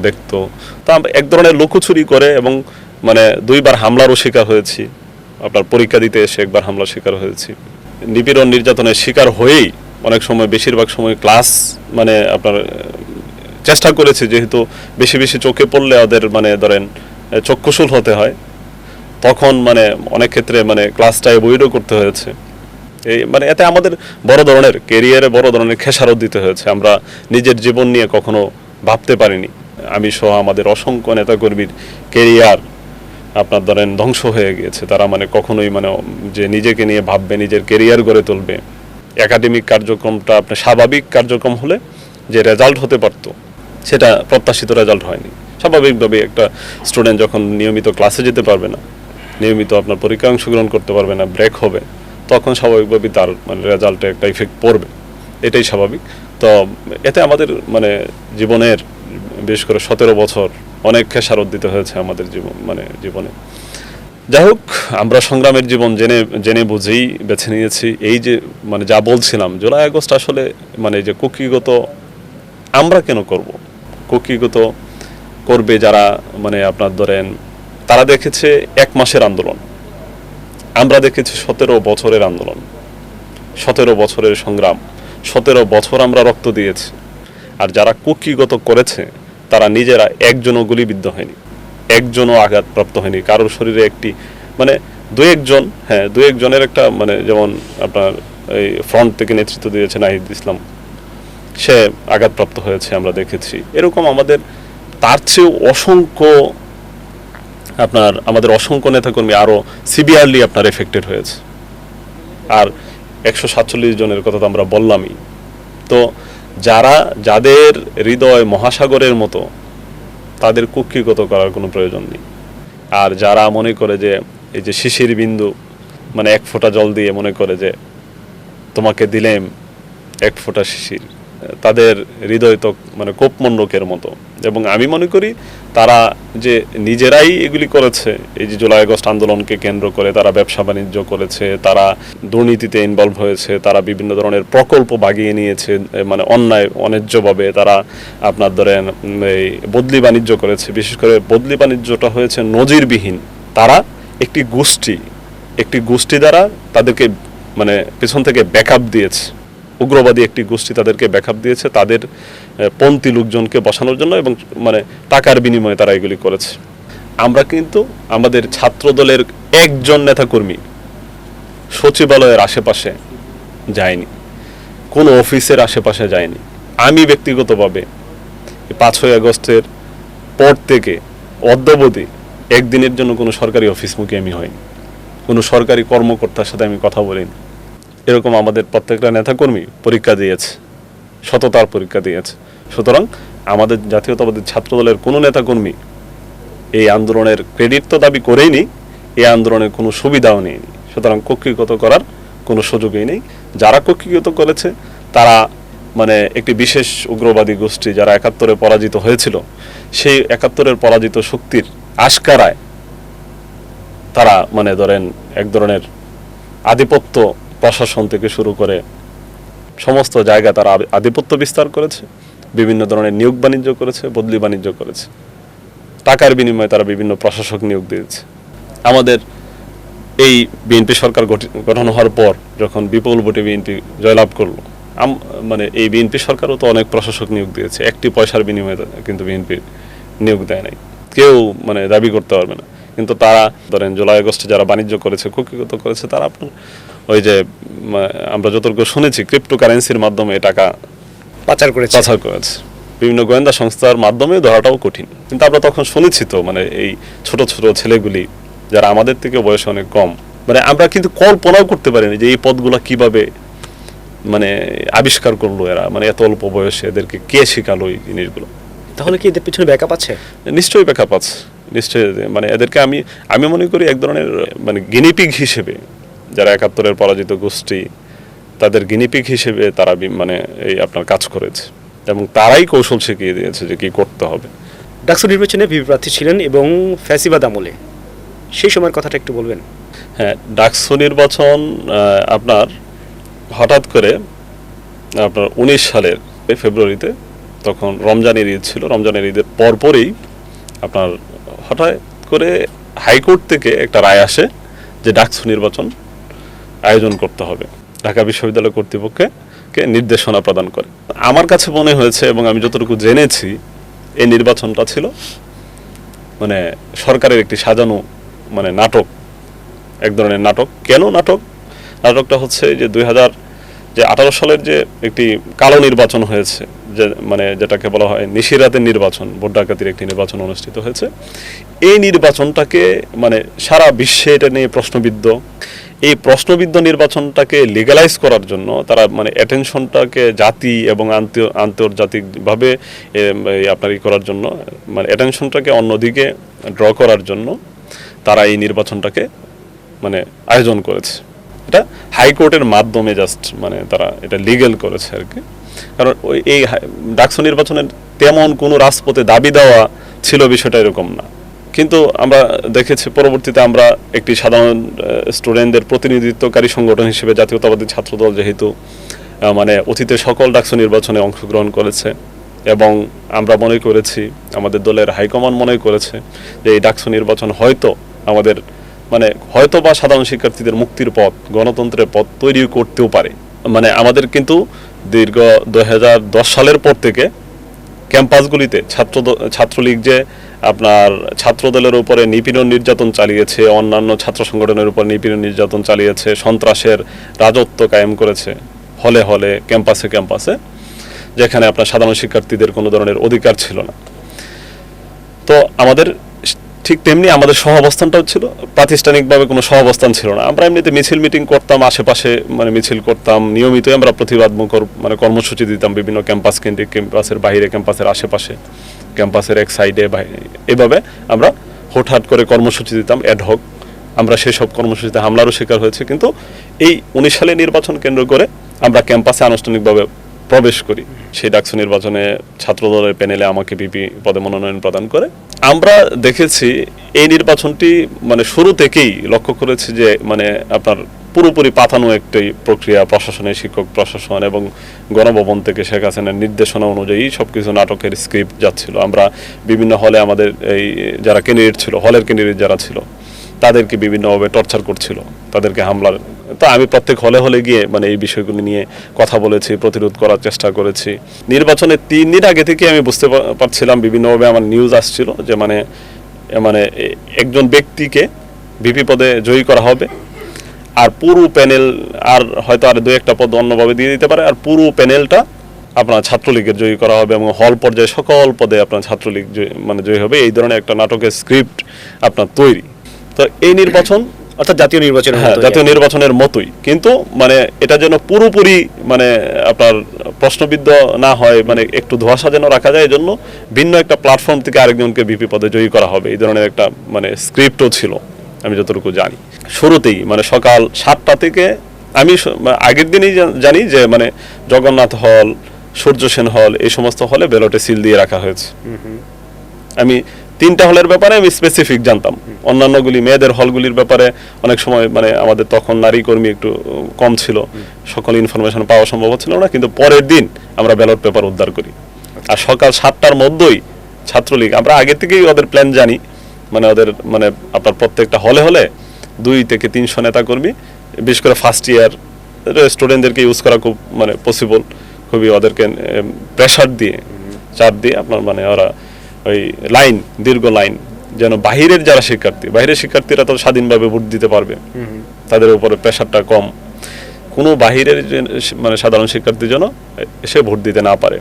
দেখতো। তা এক ধরনের লুকোচুরি করে এবং মানে 2বার হামলারও শিকার হয়েছি। আপনার পরীক্ষা দিতে এসে একবার হামলার শিকার হয়েছি। নিপীড়ন নির্যাতনের শিকার হয়েই অনেক সময়, বেশিরভাগ সময় ক্লাস মানে আপনার চেষ্টা করেছি, যেহেতু বেশি বেশি চোখে পড়লে ওদের মানে ধরেন চক্ষুশূল হতে হয়, তখন মানে অনেক ক্ষেত্রে মানে ক্লাসটা অ্যাভয়েডও করতে হয়েছে। এই মানে এতে আমাদের বড় ধরনের ক্যারিয়ারে বড় ধরনের খেসারত দিতে হয়েছে। আমরা নিজের জীবন নিয়ে কখনো ভাবতে পারিনি। আমি সহ আমাদের অসংখ্য নেতাকর্মীর ক্যারিয়ার আপনার ধরেন ধ্বংস হয়ে গিয়েছে। তারা মানে কখনোই মানে যে নিজেকে নিয়ে ভাববে, নিজের ক্যারিয়ার গড়ে তুলবে। একাডেমিক কার্যক্রমটা আপনার স্বাভাবিক কার্যক্রম হলে যে রেজাল্ট হতে পারত, সেটা প্রত্যাশিত রেজাল্ট হয়নি। স্বাভাবিকভাবে একটা স্টুডেন্ট যখন নিয়মিত ক্লাসে যেতে পারবে না, নিয়মিত আপনার পরীক্ষায় অংশগ্রহণ করতে পারবে না, ব্রেক হবে, তখন স্বাভাবিকভাবেই তার মানে রেজাল্টে একটা ইফেক্ট পড়বে, এটাই স্বাভাবিক। তো এতে আমাদের মানে জীবনের বিশেষ করে 17 বছর অনেক খেসারত দিতে হয়েছে আমাদের জীবনে। যাই হোক, আমরা সংগ্রামের জীবন জেনে বুঝেই বেছে নিয়েছি। এই যে মানে যা বলছিলাম, জুলাই আগস্ট আসলে মানে যে কুকিগত আমরা কেন করব, কুকিগত করবে যারা মানে আপনার ধরেন তারা দেখেছে 1 মাসের আন্দোলন, আমরা দেখেছি 17 বছরের আন্দোলন, 17 বছরের সংগ্রাম, 17 বছর আমরা রক্ত দিয়েছি। আর যারা কুকিগত করেছে তারা নিজেরা একজনও গুলিবিদ্ধ হয়নি, একজনও আঘাতপ্রাপ্ত হয়নি, কারোর শরীরে একটি মানে 2-1 জনের একটা মানে যেমন আপনার এই ফ্রন্ট থেকে নেতৃত্ব দিয়েছে নাহিদ ইসলাম, সে আঘাতপ্রাপ্ত হয়েছে, আমরা দেখেছি। এরকম আমাদের তার চেয়েও আমাদের অসংখ্য নেতাকর্মী আরও সিভিয়ারলি আপনার এফেক্টেড হয়েছে। আর 147 জনের কথা তো আমরা বললামই। তো যাদের হৃদয় মহাসাগরের মতো, তাদের কুক্ষিগত করার কোনো প্রয়োজন নেই। আর যারা মনে করে যে এই যে শিশির বিন্দু মানে 1 ফোঁটা জল দিয়ে মনে করে যে তোমাকে দিলেম 1 ফোঁটা শিশির, তাদের হৃদয় তো মানে কোপমণ্ডকের মতো। এবং আমি মনে করি তারা যে নিজেরাই এগুলি করেছে, এই যে জুলাই আগস্ট আন্দোলনকে কেন্দ্র করে তারা ব্যবসা বাণিজ্য করেছে, তারা দুর্নীতিতে ইনভলভ হয়েছে, তারা বিভিন্ন ধরনের প্রকল্প বাগিয়ে নিয়েছে, মানে অন্যায্যভাবে তারা আপনার ধরেন এই বদলি বাণিজ্য করেছে। বিশেষ করে বদলি বাণিজ্যটা হয়েছে নজিরবিহীন। তারা একটি গোষ্ঠী দ্বারা তাদেরকে মানে পেছন থেকে ব্যাকআপ দিয়েছে, উগ্রবাদী একটি গোষ্ঠী তাদেরকে ব্যাকআপ দিয়েছে তাদের পন্থী লোকজনকে বসানোর জন্য, এবং মানে টাকার বিনিময়ে তারা এগুলি করেছে। আমরা কিন্তু আমাদের ছাত্রদলের একজন নেতাকর্মী সচিবালয়ের আশেপাশে যায়নি, কোনো অফিসের আশেপাশে যায়নি। আমি ব্যক্তিগতভাবে 5ই আগস্টের পর থেকে অদ্যাবধি একদিনের জন্য কোনো সরকারি অফিসমুখী আমি হইনি, কোনো সরকারি কর্মকর্তার সাথে আমি কথা বলিনি। এরকম আমাদের প্রত্যেকটা নেতাকর্মী পরীক্ষা দিয়েছে, সততার পরীক্ষা দিয়েছে। সুতরাং আমাদের জাতীয়তাবাদী ছাত্রদলের কোনো নেতাকর্মী এই আন্দোলনের ক্রেডিট তো দাবি করেইনি, এই আন্দোলনের কোনো সুবিধাও নেয়নি। সুতরাং কক্ষিগত করার কোনো সুযোগই নেই। যারা কক্ষিগত করেছে তারা মানে একটি বিশেষ উগ্রবাদী গোষ্ঠী যারা ৭১-এ পরাজিত হয়েছিল, সেই ৭১-এর পরাজিত শক্তির আশকারায় তারা মানে ধরেন এক ধরনের আধিপত্য প্রশাসন থেকে শুরু করে সমস্ত জায়গায় তারা আধিপত্য বিস্তার করেছে, বিভিন্ন ধরনের নিয়োগ বাণিজ্য করেছে, বদলি বাণিজ্য করেছে, টাকার বিনিময়ে তারা বিভিন্ন প্রশাসক নিয়োগ দিয়েছে। আমাদের এই বিএনপি সরকার গঠন হওয়ার পর যখন বিপুল ভোটে বিএনপি জয়লাভ করলো, মানে এই বিএনপি সরকারও তো অনেক প্রশাসক নিয়োগ দিয়েছে, একটি পয়সার বিনিময়ে কিন্তু বিএনপি নিয়োগ দেয় নাই, কেউ মানে দাবি করতে পারবে না। কিন্তু তারা ধরেন জুলাই আগস্টে যারা বাণিজ্য করেছে, কক্ষিগত করেছে, তারা আপনার ওই যে আমরা যতটুকু শুনেছি ক্রিপ্টোকারেন্সির মাধ্যমে টাকা পাচার করেছে। বিভিন্ন গোয়েন্দা সংস্থার মাধ্যমে ধরাটাও কঠিন। কিন্তু আমরা তখন শুনেছি তো মানে এই ছোট ছোট ছেলেগুলি যারা আমাদের থেকে বয়সে অনেক কম, মানে আমরা কিন্তু কল্পনাও করতে পারিনি যে এই পদগুলো কিভাবে মানে আবিষ্কার করলো এরা, মানে এত অল্প বয়সে এদেরকে কে শেখালো এই জিনিসগুলো। তাহলে কি এদের পিছনে ব্যাকআপ আছে? নিশ্চয়ই ব্যাকআপ আছে, নিশ্চয়ই। মানে এদেরকে আমি মনে করি এক ধরনের মানে গিনিপিগ হিসেবে, যারা ৭১-এর পরাজিত গোষ্ঠী তাদের গিনিপিগ হিসেবে তারা মানে এই আপনার কাজ করেছে এবং তারাই কৌশল শিখিয়ে দিয়েছে যে কি করতে হবে। ডাকসু নির্বাচনে ভিপি প্রার্থী ছিলেন এবং ফ্যাসিবাদ আমলে, সেই সময়ের কথাটা একটু বলবেন। হ্যাঁ, ডাকসু নির্বাচন আপনার হঠাৎ করে আপনার ১৯ সালের ফেব্রুয়ারিতে, তখন রমজানের ঈদ ছিল, রমজানের ঈদের পরপরই আপনার হঠাৎ করে হাইকোর্ট থেকে একটা রায় আসে যে ডাকসু নির্বাচন আয়োজন করতে হবে, ঢাকা বিশ্ববিদ্যালয় কর্তৃপক্ষকে নির্দেশনা প্রদান করে। আমার কাছে মনে হয়েছে এবং আমি যতটুকু জেনেছি এই নির্বাচনটা ছিল মানে সরকারের একটি সাজানো মানে নাটক, এক ধরনের নাটক। কেন নাটক? নাটকটা হচ্ছে যে ২০১৮ সালের যে একটি কালো নির্বাচন হয়েছে, যে মানে যেটাকে বলা হয় নিশিরাতের নির্বাচন, ভোট ডাকাতির একটি নির্বাচন অনুষ্ঠিত হয়েছে। এই নির্বাচনটাকে মানে সারা বিশ্বে এটা নিয়ে প্রশ্নবিদ্ধ, এই প্রশ্নবিদ্ধ নির্বাচনটাকে লিগালাইজ করার জন্য তারা মানে অ্যাটেনশনটাকে জাতি এবং আন্তর্জাতিকভাবে আপনার করার জন্য, মানে অ্যাটেনশনটাকে অন্যদিকে ড্র করার জন্য তারা এই নির্বাচনটাকে মানে আয়োজন করেছে। এটা হাইকোর্টের মাধ্যমে জাস্ট মানে তারা এটা লিগ্যাল করেছে আর কি। কারণ ওই এই ডাকসু নির্বাচনের তেমন কোনো রাজপথে দাবি দেওয়া ছিল বিষয়টা এরকম না। কিন্তু আমরা দেখেছি পরবর্তীতে আমরা একটি সাধারণ স্টুডেন্টদের প্রতিনিধিত্বকারী সংগঠন হিসেবে জাতীয়তাবাদী ছাত্রদল যেহেতু মানে অতীতে সকল ডাকসু নির্বাচনে অংশগ্রহণ করেছে এবং আমরা মনে করেছি, আমাদের দলের হাইকমান্ড মনে করেছে যে এই ডাকসু নির্বাচন হয়তো আমাদের মানে হয়তো বা সাধারণ শিক্ষার্থীদের মুক্তির পথ, গণতন্ত্রের পথ তৈরি করতেও পারে। মানে আমাদের কিন্তু দীর্ঘ ২০১০ সালের পর থেকে ক্যাম্পাসগুলিতে ছাত্রলীগ যে আপনার ছাত্রদলের উপরে নিপীড়ন নির্যাতন চালিয়েছে, অন্যান্য ছাত্র সংগঠনের উপর নিপীড়ন নির্যাতন চালিয়েছে, সন্ত্রাসের রাজত্ব কায়েম করেছে হলে হলে, ক্যাম্পাসে ক্যাম্পাসে, যেখানে আপনার সাধারণ শিক্ষার্থীদের কোনো ধরনের অধিকার ছিল না। তো আমাদের ঠিক তেমনি আমাদের সহাবস্থানটাও ছিল, প্রাতিষ্ঠানিকভাবে কোনো সহাবস্থান ছিল না। আমরা এমনিতে মিছিল মিটিং করতাম, আশেপাশে মানে মিছিল করতাম, নিয়মিতই আমরা প্রতিবাদমুখর মানে কর্মসূচি দিতাম বিভিন্ন ক্যাম্পাস কেন্দ্রিক, ক্যাম্পাসের বাইরে, ক্যাম্পাসের আশেপাশে, ক্যাম্পাসের এক সাইডে, এভাবে আমরা হুটহাট করে কর্মসূচি দিতাম অ্যাডহক। আমরা সেসব কর্মসূচিতে হামলারও শিকার হয়েছে। কিন্তু এই ১৯ সালে নির্বাচন কেন্দ্র করে আমরা ক্যাম্পাসে আনুষ্ঠানিকভাবে প্রবেশ করি। সেই ডাকসু নির্বাচনে ছাত্রদলের প্যানেলে আমাকে ভিপি পদে মনোনয়ন প্রদান করে। আমরা দেখেছি এই নির্বাচনটি মানে শুরু থেকেই লক্ষ্য করেছি যে মানে আপনার পুরোপুরি পাতানো একটি প্রক্রিয়া, প্রশাসনের শিক্ষক প্রশাসন এবং গণভবন থেকে শেখ হাসিনার নির্দেশনা অনুযায়ী সবকিছু নাটকের স্ক্রিপ্ট যাচ্ছিল। আমরা বিভিন্ন হলে আমাদের এই যারা ক্যান্ডিডেট ছিল, হলের ক্যান্ডিডেট যারা ছিল, তাদেরকে বিভিন্নভাবে টর্চার করছিল, তাদেরকে হামলার। তো আমি প্রত্যেক হলে হলে গিয়ে মানে এই বিষয়গুলি নিয়ে কথা বলেছি, প্রতিরোধ করার চেষ্টা করেছি। নির্বাচনের ৩ দিন আগে থেকে আমি বুঝতে পারছিলাম, বিভিন্নভাবে আমার নিউজ আসছিল যে মানে মানে একজন ব্যক্তিকে ভিপি পদে জয়ী করা হবে, আর পুরো প্যানেল, আর হয়তো আর ২-১টা পদ অন্যভাবে দিয়ে দিতে পারে, আর পুরো প্যানেলটা আপনার ছাত্রলীগের জয়ী করা হবে এবং হল পর্যায়ে সকল পদে আপনার ছাত্রলীগ জয়ী হবে, এই ধরনের একটা নাটকের স্ক্রিপ্ট আপনার তৈরি। তো এই নির্বাচন অর্থাৎ জাতীয় নির্বাচনের হ্যাঁ মতোই জাতীয় নির্বাচনের মতোই, কিন্তু মানে এটা যেন পুরোপুরি মানে আপনার প্রশ্নবিদ্ধ না হয়, মানে একটু ধোঁয়াশা যেন রাখা যায়, এই জন্য ভিন্ন একটা প্ল্যাটফর্ম থেকে আরেকজনকে ভিপি পদে জয়ী করা হবে, এই ধরনের একটা মানে স্ক্রিপ্টও ছিল আমি যতটুকু জানি। শুরুতেই মানে সকাল 7টা থেকে আমি আগের দিনই জানি যে মানে জগন্নাথ হল, সূর্য সেন হল, এই সমস্ত হলে ব্যালটে সিল দিয়ে রাখা হয়েছে। আমি 3টা হলের ব্যাপারে আমি স্পেসিফিক জানতাম, অন্যান্যগুলি মেয়েদের হলগুলির ব্যাপারে অনেক সময় মানে আমাদের তখন নারী কর্মী একটু কম ছিল, সকল ইনফরমেশন পাওয়া সম্ভব হচ্ছিল না, কিন্তু পরের দিন আমরা ব্যালট পেপার উদ্ধার করি। আর সকাল 7টার মধ্যেই ছাত্রলীগ, আমরা আগে থেকেই ওদের প্ল্যান জানি, মানে ওদের মানে আপনার প্রত্যেকটা হলে হলে 2 থেকে 300 নেতা কর্মী, বিশেষ করে ফার্স্ট ইয়ার স্টুডেন্টদেরকে ইউজ করা খুব মানে পসিবল, খুবই ওদেরকে প্রেশার দিয়ে চাপ দিয়ে আপনার মানে ওরা ওই লাইন, দীর্ঘ লাইন, যেন বাহিরের যারা বাইরের শিক্ষার্থীরা তো স্বাধীনভাবে ভোট দিতে পারবে, তাদের উপরে প্রেশারটা কম, কোনো বাহিরের মানে সাধারণ শিক্ষার্থী যেন এসে ভোট দিতে না পারে।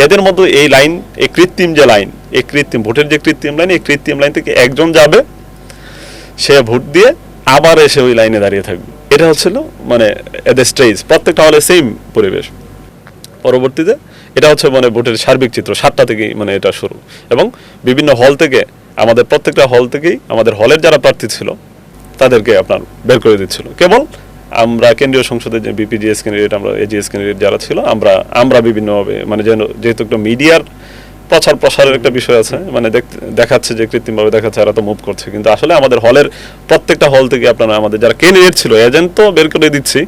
এদের মধ্যে এই লাইন, এই কৃত্রিম যে লাইন, এই কৃত্রিম ভোটের যে কৃত্রিম লাইন, এই কৃত্রিম লাইন থেকে একজন যাবে, সে ভোট দিয়ে আবার এসে ওই লাইনে দাঁড়িয়ে থাকবে। এটা হচ্ছিল মানে এদের স্টেজ, প্রত্যেকটা হলে সেম পরিবেশ। পরবর্তীতে এটা হচ্ছে মানে ভোটের সার্বিক চিত্র, 7টা থেকেই মানে এটা শুরু, এবং বিভিন্ন হল থেকে, আমাদের প্রত্যেকটা হল থেকেই আমাদের হলের যারা প্রার্থী ছিল তাদেরকে আপনার বের করে দিচ্ছিল। কেবল আমরা কেন্দ্রীয় সংসদে যে বিপিজিএস ক্যান্ডিডেট, আমরা এজিএস ক্যান্ডিডেট যারা ছিল, আমরা বিভিন্নভাবে মানে যেহেতু একটা মিডিয়ার প্রচার প্রসারের একটা বিষয় আছে, মানে দেখাচ্ছে যে কৃত্রিমভাবে দেখাচ্ছে এরা তো মুভ করছে, কিন্তু আসলে আমাদের হলের প্রত্যেকটা হল থেকে আপনারা আমাদের যারা ক্যান্ডিডেট ছিল, এজেন্ট তো বের করে দিচ্ছি,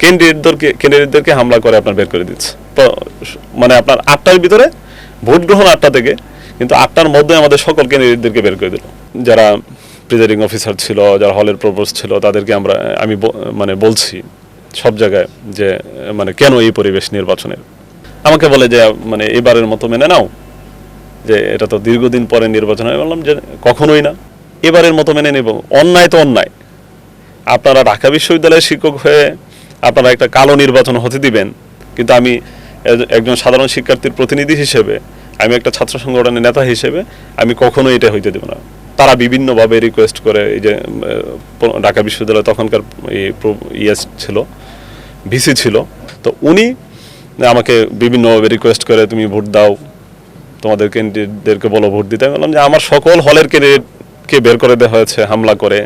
ক্যান্ডিডেটদেরকে হামলা করে আপনার বের করে দিচ্ছে। তো মানে আপনার 8টার ভিতরে ভোট গ্রহণ 8টা থেকে, কিন্তু 8টার মধ্যে আমাদের সকল ক্যান্ডিডেটদেরকে বের করে দিল। যারা প্রিজাইডিং অফিসার ছিল, যারা হলের প্রভোস্ট ছিল, তাদেরকে আমি মানে বলছি সব জায়গায় যে মানে কেন এই পরিবেশ নির্বাচনের। আমাকে বলে যে মানে এবারের মতো মেনে নাও, যে এটা তো দীর্ঘদিন পরে নির্বাচন। আমি বললাম যে কখনোই না, এবারের মতো মেনে নেব। অন্যায় তো অন্যায়, আপনারা ঢাকা বিশ্ববিদ্যালয়ের শিক্ষক হয়ে আপনারা একটা কালো নির্বাচন হতে দিবেন, কিন্তু আমি একজন সাধারণ শিক্ষার্থীর প্রতিনিধি হিসেবে, আমি একটা ছাত্র সংগঠনের নেতা হিসেবে আমি কখনোই এটা হইতে দেব না। তারা বিভিন্নভাবে রিকোয়েস্ট করে, এই যে ঢাকা বিশ্ববিদ্যালয় তখনকার ইএস ছিল, ভিসি ছিল, তো উনি আমাকে বিভিন্নভাবে রিকোয়েস্ট করে তুমি ভোট দাও, তোমাদের ক্যান্ডিডেটদেরকে বলো ভোট দিতে। আমি বললাম যে আমার সকল হলের ক্যান্ডিডেটকে বের করে দেওয়া হয়েছে হামলা করে,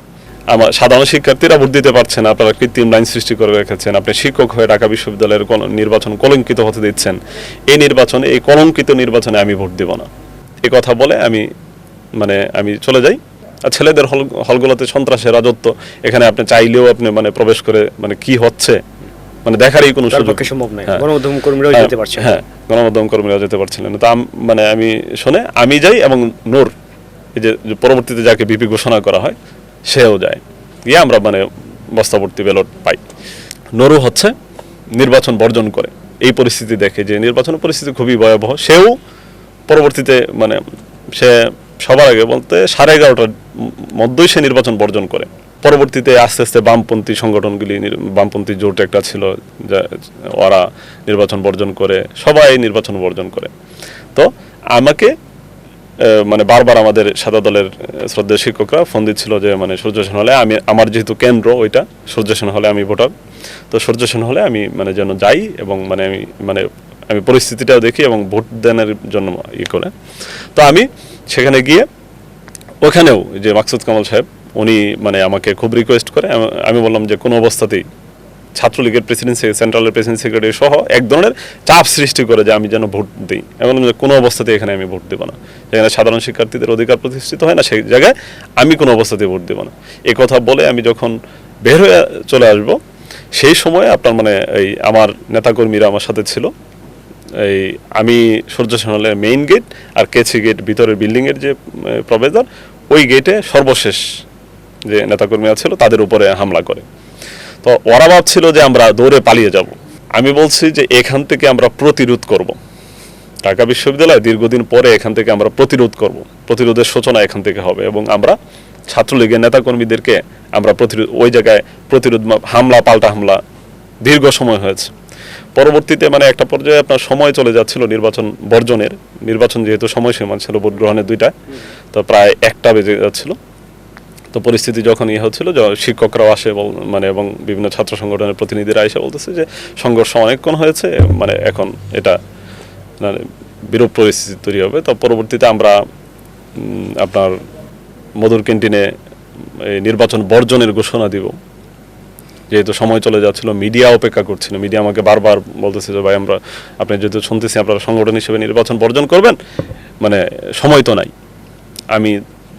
আমার সাধারণ শিক্ষার্থীরা ভোট দিতে পারছে না, আপনারা কৃত্রিম লাইন সৃষ্টি করে রেখেছেন, আপনি শিক্ষক হয়ে ঢাকা বিশ্ববিদ্যালয়ের নির্বাচন কলঙ্কিত হতে দিচ্ছেন, এই নির্বাচনে, এই কলঙ্কিত নির্বাচনে আমি ভোট দেব না। এই কথা বলে আমি চলে যাই। আর ছেলেদের হলগুলোতে সন্ত্রাসের রাজত্ব, এখানে আপনি চাইলেও আপনি মানে প্রবেশ করে মানে কি হচ্ছে মানে দেখারই কোনো সুযোগ সম্ভব নয়, গণমাধ্যম কর্মীরাও যেতে পারছে না। হ্যাঁ, গণমাধ্যম কর্মীরাও যেতে পারছিলেন না। তো মানে আমি শুনে আমি যাই, এবং নূর, এই যে পরবর্তীতে যাকে বিপি ঘোষণা করা হয়, সেও যায়, গিয়ে আমরা মানে বস্তাভর্তি ব্যালট পাই। নূরও হচ্ছে নির্বাচন বর্জন করে, এই পরিস্থিতি দেখে যে নির্বাচনের পরিস্থিতি খুবই ভয়াবহ, সেও পরবর্তীতে মানে সে সবার আগে বলতে 11:30টার মধ্যেই সে নির্বাচন বর্জন করে। পরবর্তীতে আস্তে আস্তে বামপন্থী সংগঠনগুলি, বামপন্থী জোট একটা ছিল, ওরা নির্বাচন বর্জন করে, সবাই নির্বাচন বর্জন করে। তো আমাকে মানে বারবার আমাদের সাদা দলের শ্রদ্ধেয় শিক্ষকরা ফোন দিচ্ছিল যে মানে সূর্য সেন হলে আমার যেহেতু কেন্দ্র ওইটা সূর্য সেন হলে আমি ভোটার, তো সূর্য সেন হলে আমি মানে যেন যাই, এবং আমি পরিস্থিতিটাও দেখি এবং ভোট দেওয়ার জন্য করে। তো আমি সেখানে গিয়ে ওখানেও যে মাকসুদ কামাল সাহেব, উনি মানে আমাকে খুব রিকোয়েস্ট করে। আমি বললাম যে কোনো অবস্থাতেই ছাত্রলীগের প্রেসিডেন্ট, সেন্ট্রালের প্রেসিডেন্ট সেক্রেটারি সহ এক ধরনের চাপ সৃষ্টি করে যে আমি যেন ভোট দিই। আমি বললাম যে কোনো অবস্থাতেই এখানে আমি ভোট দেবো না, যেখানে সাধারণ শিক্ষার্থীদের অধিকার প্রতিষ্ঠিত হয় না, সেই জায়গায় আমি কোনো অবস্থাতেই ভোট দেবো না। এই কথা বলে আমি যখন বের হয়ে চলে আসব, সেই সময় আপনার মানে এই আমার নেতাকর্মীরা আমার সাথে ছিল। আমি সূর্য সেন হলের মেইন গেট আর কেসি গেট, ভিতরের বিল্ডিংয়ের যে প্রবেশদ্বার, ওই গেটে সর্বশেষ যে নেতাকর্মীরা ছিল তাদের উপরে হামলা করে। তো ওরা ভাবছিল যে আমরা দৌড়ে পালিয়ে যাব। আমি বলছি যে এখান থেকে আমরা প্রতিরোধ করব, ঢাকা বিশ্ববিদ্যালয় দীর্ঘদিন পরে এখান থেকে আমরা প্রতিরোধ করব, প্রতিরোধের সূচনা এখান থেকে হবে, এবং আমরা ছাত্রলীগের নেতাকর্মীদেরকে আমরা ওই জায়গায় প্রতিরোধ, হামলা পাল্টা হামলা দীর্ঘ সময় হয়েছে। পরবর্তীতে মানে একটা পর্যায়ে আপনার সময় চলে যাচ্ছিল নির্বাচন বর্জনের, নির্বাচন যেহেতু সময়সীমা ছিল ভোট গ্রহণের 2টা, তো প্রায় 1টা বেজে যাচ্ছিল। তো পরিস্থিতি যখন হচ্ছিল, শিক্ষকরাও আসে মানে এবং বিভিন্ন ছাত্র সংগঠনের প্রতিনিধিরা এসে বলতেছে যে সংঘর্ষ অনেকক্ষণ হয়েছে, মানে এখন এটা মানে বিরূপ পরিস্থিতি তৈরি হবে। তো পরবর্তীতে আমরা আপনার মধুর ক্যান্টিনে নির্বাচন বর্জনের ঘোষণা দিব। যেহেতু সময় চলে যাচ্ছিল, মিডিয়া অপেক্ষা করছিল, মিডিয়া আমাকে বারবার বলতেছে যে ভাই আপনি যেহেতু শুনতেছি আপনারা সংগঠন হিসেবে নির্বাচন বর্জন করবেন, মানে সময় তো নাই। আমি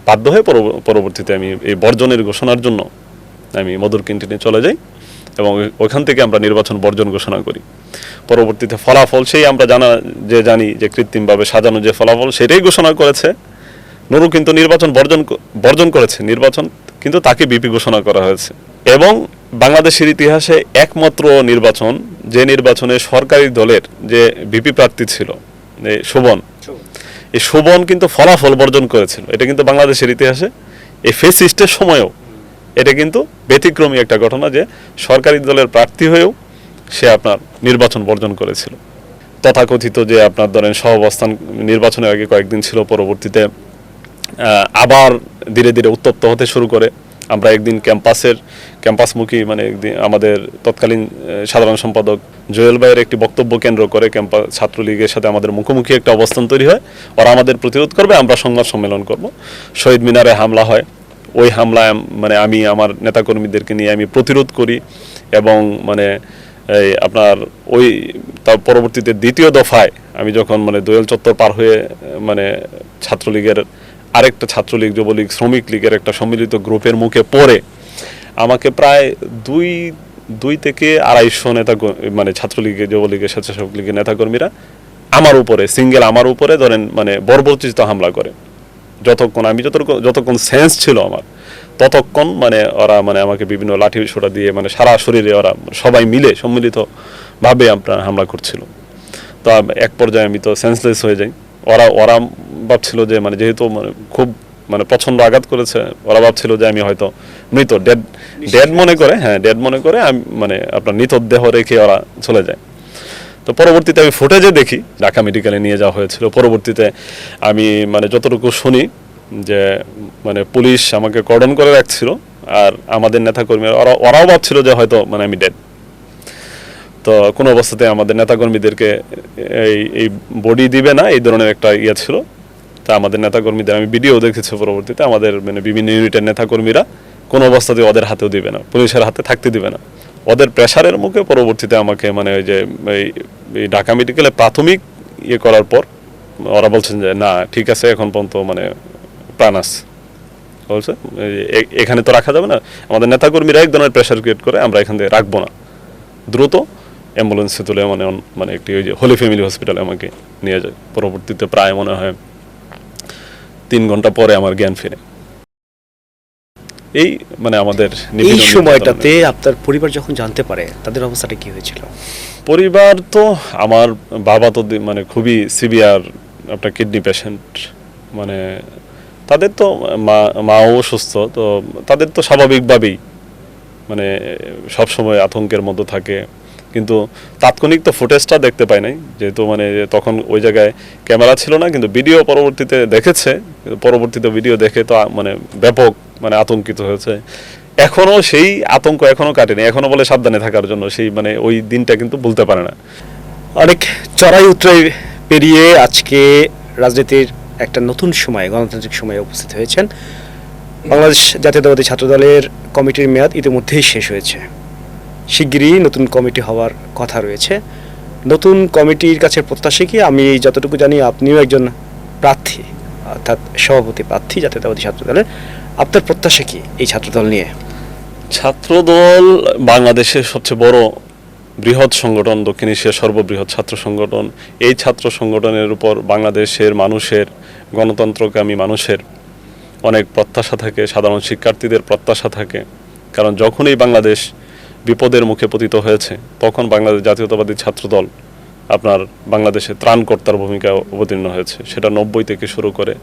বাধ্য হয়ে পরবর্তীতে আমি এই বর্জনের ঘোষণার জন্য আমি মধুর ক্যান্টিনে চলে যাই এবং ওইখান থেকে আমরা নির্বাচন বর্জন ঘোষণা করি। পরবর্তীতে ফলাফল সেই আমরা জানি যে কৃত্রিমভাবে সাজানো যে ফলাফল সেটাই ঘোষণা করেছে। নুরু কিন্তু নির্বাচন বর্জন করেছে, নির্বাচন কিন্তু তাকে বিপি ঘোষণা করা হয়েছে। এবং বাংলাদেশের ইতিহাসে একমাত্র নির্বাচন, যে নির্বাচনে সরকারি দলের যে বিপি প্রার্থী ছিল শোভন, এই শোভন কিন্তু ফলাফল বর্জন করেছিল। এটা কিন্তু বাংলাদেশের ইতিহাসে এই ফেসিস্টের সময়ও এটা কিন্তু ব্যতিক্রমী একটা ঘটনা যে সরকারি দলের প্রার্থী হয়েও সে আপনার নির্বাচন বর্জন করেছিল। তথাকথিত যে আপনার ধরেন সহাবস্থান নির্বাচনের আগে কয়েকদিন ছিল, পরবর্তীতে আবার ধীরে ধীরে উত্তপ্ত হতে শুরু করে। আমরা একদিন ক্যাম্পাসমুখী মানে একদিন আমাদের তৎকালীন সাধারণ সম্পাদক জুয়েল ভাইয়ের একটি বক্তব্য কেন্দ্র করে ছাত্রলীগের সাথে আমাদের মুখোমুখি একটা অবস্থান তৈরি হয়। ওরা আমাদের প্রতিরোধ করবে, আমরা সংবাদ সম্মেলন করব। শহীদ মিনারে হামলা হয়, ওই হামলায় মানে আমি আমার নেতাকর্মীদেরকে নিয়ে আমি প্রতিরোধ করি এবং মানে এই আপনার ওই তার পরবর্তীতে দ্বিতীয় দফায় আমি যখন মানে দোয়েল চত্বর পার হয়ে মানে ছাত্রলীগের আরেকটা ছাত্রলীগ, যুবলীগ, শ্রমিক লীগের একটা সম্মিলিত গ্রুপের মুখে পড়ে আমাকে প্রায় 2 থেকে 250 নেতা মানে ছাত্রলীগের, যুবলীগের, স্বেচ্ছাসেবক লীগের নেতাকর্মীরা আমার উপরে ধরেন মানে বর্বরচিত হামলা করে। যতক্ষণ সেন্স ছিল আমার ততক্ষণ মানে ওরা মানে আমাকে বিভিন্ন লাঠি সোটা দিয়ে মানে সারা শরীরে ওরা সবাই মিলে সম্মিলিতভাবে আপনার হামলা করছিল। তো এক পর্যায়ে আমি তো সেন্সলেস হয়ে যাই। ওরা ভাবছিল যে মানে যেহেতু মানে খুব মানে প্রচন্ড আঘাত করেছে, ওরা ভাবছিল যে আমি হয়তো মৃত, ডেড মনে করে আমি মানে আপনার মৃতদেহ রেখে ওরা চলে যায়। তো পরবর্তীতে আমি ফুটেজে দেখি ঢাকা মেডিকেলে নিয়ে যাওয়া হয়েছিল। পরবর্তীতে আমি মানে যতটুকু শুনি যে মানে পুলিশ আমাকে কর্ডন করে রাখছিল আর আমাদের নেতাকর্মীরা ওরাও ভাবছিল যে হয়তো মানে আমি ডেড। তো কোনো অবস্থাতে আমাদের নেতাকর্মীদেরকে এই বডি দিবে না, এই ধরনের একটা ছিল। তা আমাদের নেতাকর্মীদের আমি ভিডিও দেখেছি পরবর্তীতে, আমাদের মানে বিভিন্ন ইউনিটের নেতাকর্মীরা কোনো অবস্থাতে ওদের হাতেও দিবে না, পুলিশের হাতে থাকতে দিবে না। ওদের প্রেশারের মুখে পরবর্তীতে আমাকে মানে ওই যে এই ঢাকা মেডিকেলে প্রাথমিক করার পর ওরা বলছেন যে না ঠিক আছে, এখন পর্যন্ত মানে প্রাণ আছে, বলছে এখানে তো রাখা যাবে না। আমাদের নেতাকর্মীরা এক ধরনের প্রেশার ক্রিয়েট করে, আমরা এখান থেকে রাখবো না, দ্রুত অ্যাম্বুলেন্সে তুলে মানে একটি ওই যে হোলি ফ্যামিলি হসপিটালে আমাকে নিয়ে যায়। পরবর্তীতে প্রায় মনে হয় 3 ঘন্টা পরে আমার জ্ঞান ফিরে। এই মানে আমাদের এই সময়টাতে আপনার পরিবার যখন জানতে পারে তাদের অবস্থাটা কি হয়েছিল? পরিবার তো আমার বাবা তো মানে খুবই সিভিয়ার আপনার কিডনি পেশেন্ট, মানে তাদের তো মাও সুস্থ, তো তাদের তো স্বাভাবিকভাবেই মানে সবসময় আতঙ্কের মধ্যে থাকে। কিন্তু তাৎক্ষণিক তো ফুটেজটা দেখতে পাই নাই, যেহেতু মানে তখন ওই জায়গায় ক্যামেরা ছিল না, কিন্তু ভিডিও পরবর্তীতে দেখেছে। পরবর্তীতে ভিডিও দেখে তো মানে ব্যাপক মানে আতঙ্কিত হয়েছে। এখনো সেই আতঙ্ক এখনো কাটেনি, এখনো বলে সাবধানে থাকার জন্য, সেই মানে ওই দিনটা কিন্তু ভুলতে পারে না। অনেক চড়াই উতরাই পেরিয়ে আজকে রাজনীতির একটা নতুন সময়ে, গণতান্ত্রিক সময়ে উপস্থিত হয়েছেন। বাংলাদেশ জাতীয়তাবাদী ছাত্রদলের কমিটির মেয়াদ ইতিমধ্যেই শেষ হয়েছে, শিগগিরই নতুন কমিটি হওয়ার কথা রয়েছে। নতুন কমিটির কাছে প্রত্যাশা কি? আমি যতটুকু জানি আপনিও একজন প্রার্থী, অর্থাৎ সভাপতি প্রার্থী জাতীয়তাবাদী ছাত্রদলের। আপনার প্রত্যাশা কি এই ছাত্রদল নিয়ে? ছাত্রদল বাংলাদেশের সবচেয়ে বড় বৃহৎ সংগঠন, দক্ষিণ এশিয়ার সর্ববৃহৎ ছাত্র সংগঠন। এই ছাত্র সংগঠনের উপর বাংলাদেশের মানুষের, গণতন্ত্রকামী মানুষের অনেক প্রত্যাশা থাকে, সাধারণ শিক্ষার্থীদের প্রত্যাশা থাকে। কারণ যখনই বাংলাদেশ বিপদের মুখে পতিত হয়েছে তখন বাংলাদেশ জাতীয়তাবাদী ছাত্রদল আপনার বাংলাদেশে ত্রাণকর্তার ভূমিকা অবতীর্ণ হয়েছে। সেটা 90 থেকে শুরু করে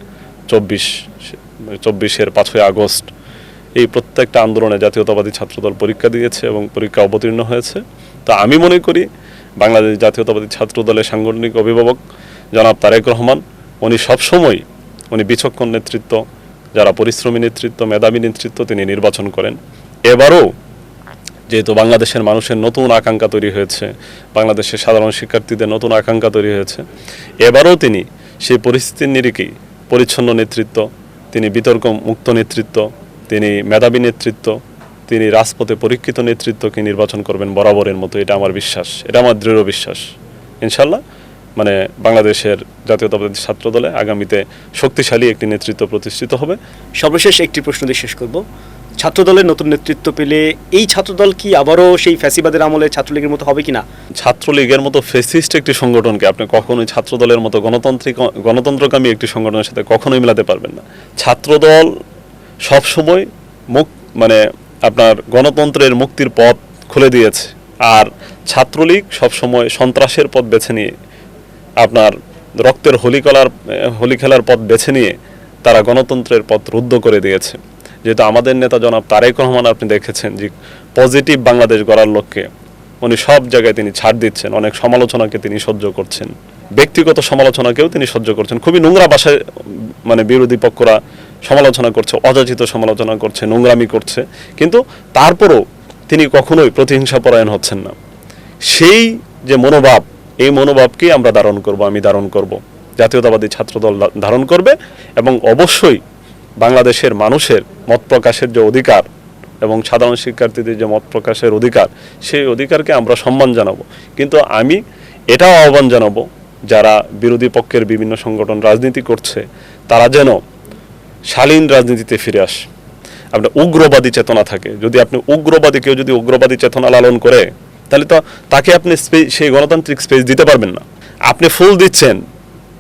24-এর 5ই আগস্ট, এই প্রত্যেকটা আন্দোলনে জাতীয়তাবাদী ছাত্রদল পরীক্ষা দিয়েছে এবং পরীক্ষা অবতীর্ণ হয়েছে। তো আমি মনে করি বাংলাদেশ জাতীয়তাবাদী ছাত্র দলের সাংগঠনিক অভিভাবক জনাব তারেক রহমান, উনি সবসময় বিচক্ষণ নেতৃত্ব, যারা পরিশ্রমী নেতৃত্ব, মেধাবী নেতৃত্ব তিনি নির্বাচন করেন। এবারও যেহেতু বাংলাদেশের মানুষের নতুন আকাঙ্ক্ষা তৈরি হয়েছে, বাংলাদেশের সাধারণ শিক্ষার্থীদের নতুন আকাঙ্ক্ষা তৈরি হয়েছে, এবারও তিনি সেই পরিস্থিতির নিরিখেই পরিচ্ছন্ন নেতৃত্ব, তিনি বিতর্ক মুক্ত নেতৃত্ব, তিনি মেধাবী নেতৃত্ব, তিনি রাজপথে পরীক্ষিত নেতৃত্বকে নির্বাচন করবেন বরাবরের মতো। এটা আমার বিশ্বাস, এটা আমার দৃঢ় বিশ্বাস। ইনশাল্লাহ বাংলাদেশের জাতীয়তাবাদী ছাত্র দলে আগামীতে শক্তিশালী একটি নেতৃত্ব প্রতিষ্ঠিত হবে। সর্বশেষ একটি প্রশ্ন দিয়ে শেষ করব, ছাত্রদলের নতুন নেতৃত্ব পেলে এই ছাত্রদল কি আবারও সেই ফ্যাসিবাদের আমলে ছাত্রলীগের মতো হবে কিনা? ছাত্রলীগের মতো ফেসিস্ট একটি সংগঠনকে আপনি কখনোই ছাত্রদলের মতো গণতন্ত্রকামী একটি সংগঠনের সাথে কখনোই মেলাতে পারবেন না। ছাত্রদল সবসময় আপনার গণতন্ত্রের মুক্তির পথ খুলে দিয়েছে, আর ছাত্রলীগ সবসময় সন্ত্রাসের পথ বেছে নিয়ে, আপনার রক্তের হোলি খেলার পথ বেছে নিয়ে তারা গণতন্ত্রের পথ রুদ্ধ করে দিয়েছে। যেহেতু আমাদের নেতা জনাব তারেক রহমান, আপনি দেখেছেন যে পজিটিভ বাংলাদেশ গড়ার লক্ষ্যে উনি সব জায়গায় তিনি ছাড় দিচ্ছেন, অনেক সমালোচনাকে তিনি সহ্য করছেন, ব্যক্তিগত সমালোচনাকেও তিনি সহ্য করছেন। খুবই নোংরা ভাষায় বিরোধী পক্ষরা সমালোচনা করছে, অযাচিত সমালোচনা করছে, নোংরামি করছে, কিন্তু তারপরও তিনি কখনোই প্রতিহিংসাপরায়ণ হচ্ছেন না। সেই যে মনোভাব, এই মনোভাবকেই আমরা ধারণ করব, আমি ধারণ করব, জাতীয়তাবাদী ছাত্রদল ধারণ করবে, এবং অবশ্যই বাংলাদেশের মানুষের মত প্রকাশের যে অধিকার এবং সাধারণ শিক্ষার্থীদের যে মত প্রকাশের অধিকার, সেই অধিকারকে আমরা সম্মান জানাবো। কিন্তু আমি এটাও আহ্বান জানাবো, যারা বিরোধী পক্ষের বিভিন্ন সংগঠন রাজনীতি করছে, তারা যেন শালীন রাজনীতিতে ফিরে আসে। আপনার উগ্রবাদী চেতনা থাকে, যদি আপনি কেউ যদি উগ্রবাদী চেতনা লালন করে, তাহলে তো তাকে আপনি সেই গণতান্ত্রিক স্পেস দিতে পারবেন না। আপনি ফুল দিচ্ছেন,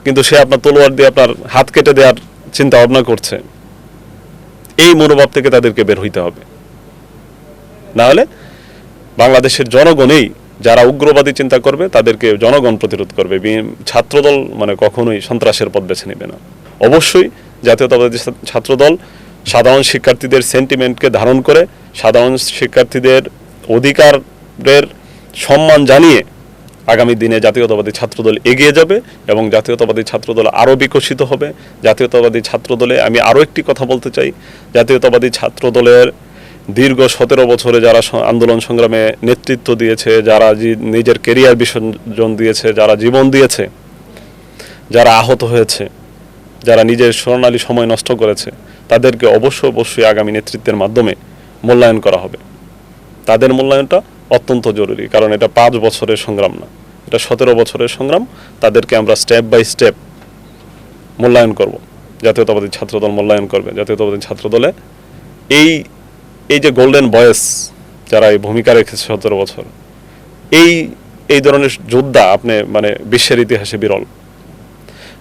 কিন্তু সে আপনার তলোয়ার দিয়ে আপনার হাত কেটে দেওয়ার চিন্তা ভাবনা করছে। এই মনোভাব থেকে তাদেরকে বের হইতে হবে, নাহলে বাংলাদেশের জনগণেই যারা উগ্রবাদী চিন্তা করবে তাদেরকে জনগণ প্রতিরোধ করবে। ছাত্রদল কখনোই সন্ত্রাসের পথ বেছে নেবে না। অবশ্যই জাতীয়তাবাদী ছাত্রদল সাধারণ শিক্ষার্থীদের সেন্টিমেন্টকে ধারণ করে, সাধারণ শিক্ষার্থীদের অধিকারের সম্মান জানিয়ে আগামী দিনে জাতীয়তাবাদী ছাত্রদল এগিয়ে যাবে, এবং জাতীয়তাবাদী ছাত্রদল আরও বিকশিত হবে। জাতীয়তাবাদী ছাত্রদলে আমি আরও একটি কথা বলতে চাই, জাতীয়তাবাদী ছাত্রদলের দীর্ঘ 17 বছরে যারা আন্দোলন সংগ্রামে নেতৃত্ব দিয়েছে, যারা নিজের কেরিয়ার বিসর্জন দিয়েছে, যারা জীবন দিয়েছে, যারা আহত হয়েছে, যারা নিজের স্বর্ণালী সময় নষ্ট করেছে, তাদেরকে অবশ্যই আগামী নেতৃত্বের মাধ্যমে মূল্যায়ন করা হবে। তাদের মূল্যায়নটা অত্যন্ত জরুরি, কারণ এটা 5 বছরের সংগ্রাম না, এটা 17 বছরের সংগ্রাম। তাদেরকে আমরা স্টেপ বাই স্টেপ মূল্যায়ন করব, জাতীয়তাবাদী ছাত্রদল মূল্যায়ন করবে। জাতীয়তাবাদী ছাত্রদলে এই যে গোল্ডেন বয়েস যারা এই ভূমিকা রেখেছে 17 বছর, এই ধরনের যোদ্ধা আপনি বিশ্বের ইতিহাসে বিরল।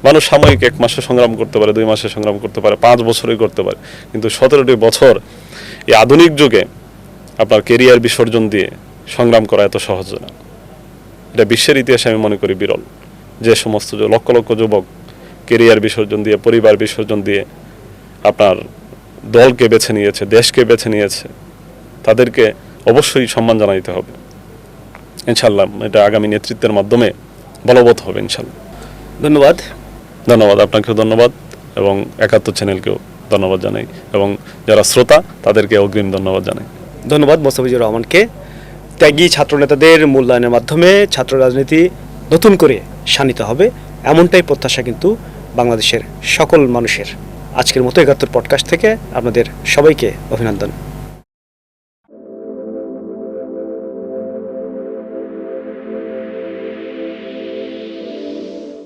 মানুষ সাময়িক 1 মাসে সংগ্রাম করতে পারে, 2 মাসে সংগ্রাম করতে পারে, 5 বছরই করতে পারে, কিন্তু 17টি বছর এই আধুনিক যুগে আপনার কেরিয়ার বিসর্জন দিয়ে সংগ্রাম করা এত সহজ না। এটা বিশ্বের ইতিহাসে আমি মনে করি বিরল। যে সমস্ত লক্ষ লক্ষ যুবক কেরিয়ার বিসর্জন দিয়ে, পরিবার বিসর্জন দিয়ে আপনার দলকে বেছে নিয়েছে, দেশকে বেছে নিয়েছে, তাদেরকে অবশ্যই সম্মান জানাইতে হবে। ইনশাল্লাহ এটা আগামী নেতৃত্বের মাধ্যমে বলবৎ হবে ইনশাল্লাহ। ধন্যবাদ। আপনাকেও ধন্যবাদ, এবং 71 চ্যানেলকেও ধন্যবাদ জানাই, এবং যারা শ্রোতা তাদেরকে অগ্রিম ধন্যবাদ জানাই। ধন্যবাদ মোস্তাফিজুর রহমানকে। ত্যাগী ছাত্র নেতাদের মূল্যায়নের মাধ্যমে ছাত্র রাজনীতি নতুন করে শানিত হবে, এমনটাই প্রত্যাশা কিন্তু বাংলাদেশের সকল মানুষের। আজকের মতো 71 পডকাস্ট থেকে আপনাদের সবাইকে অভিনন্দন।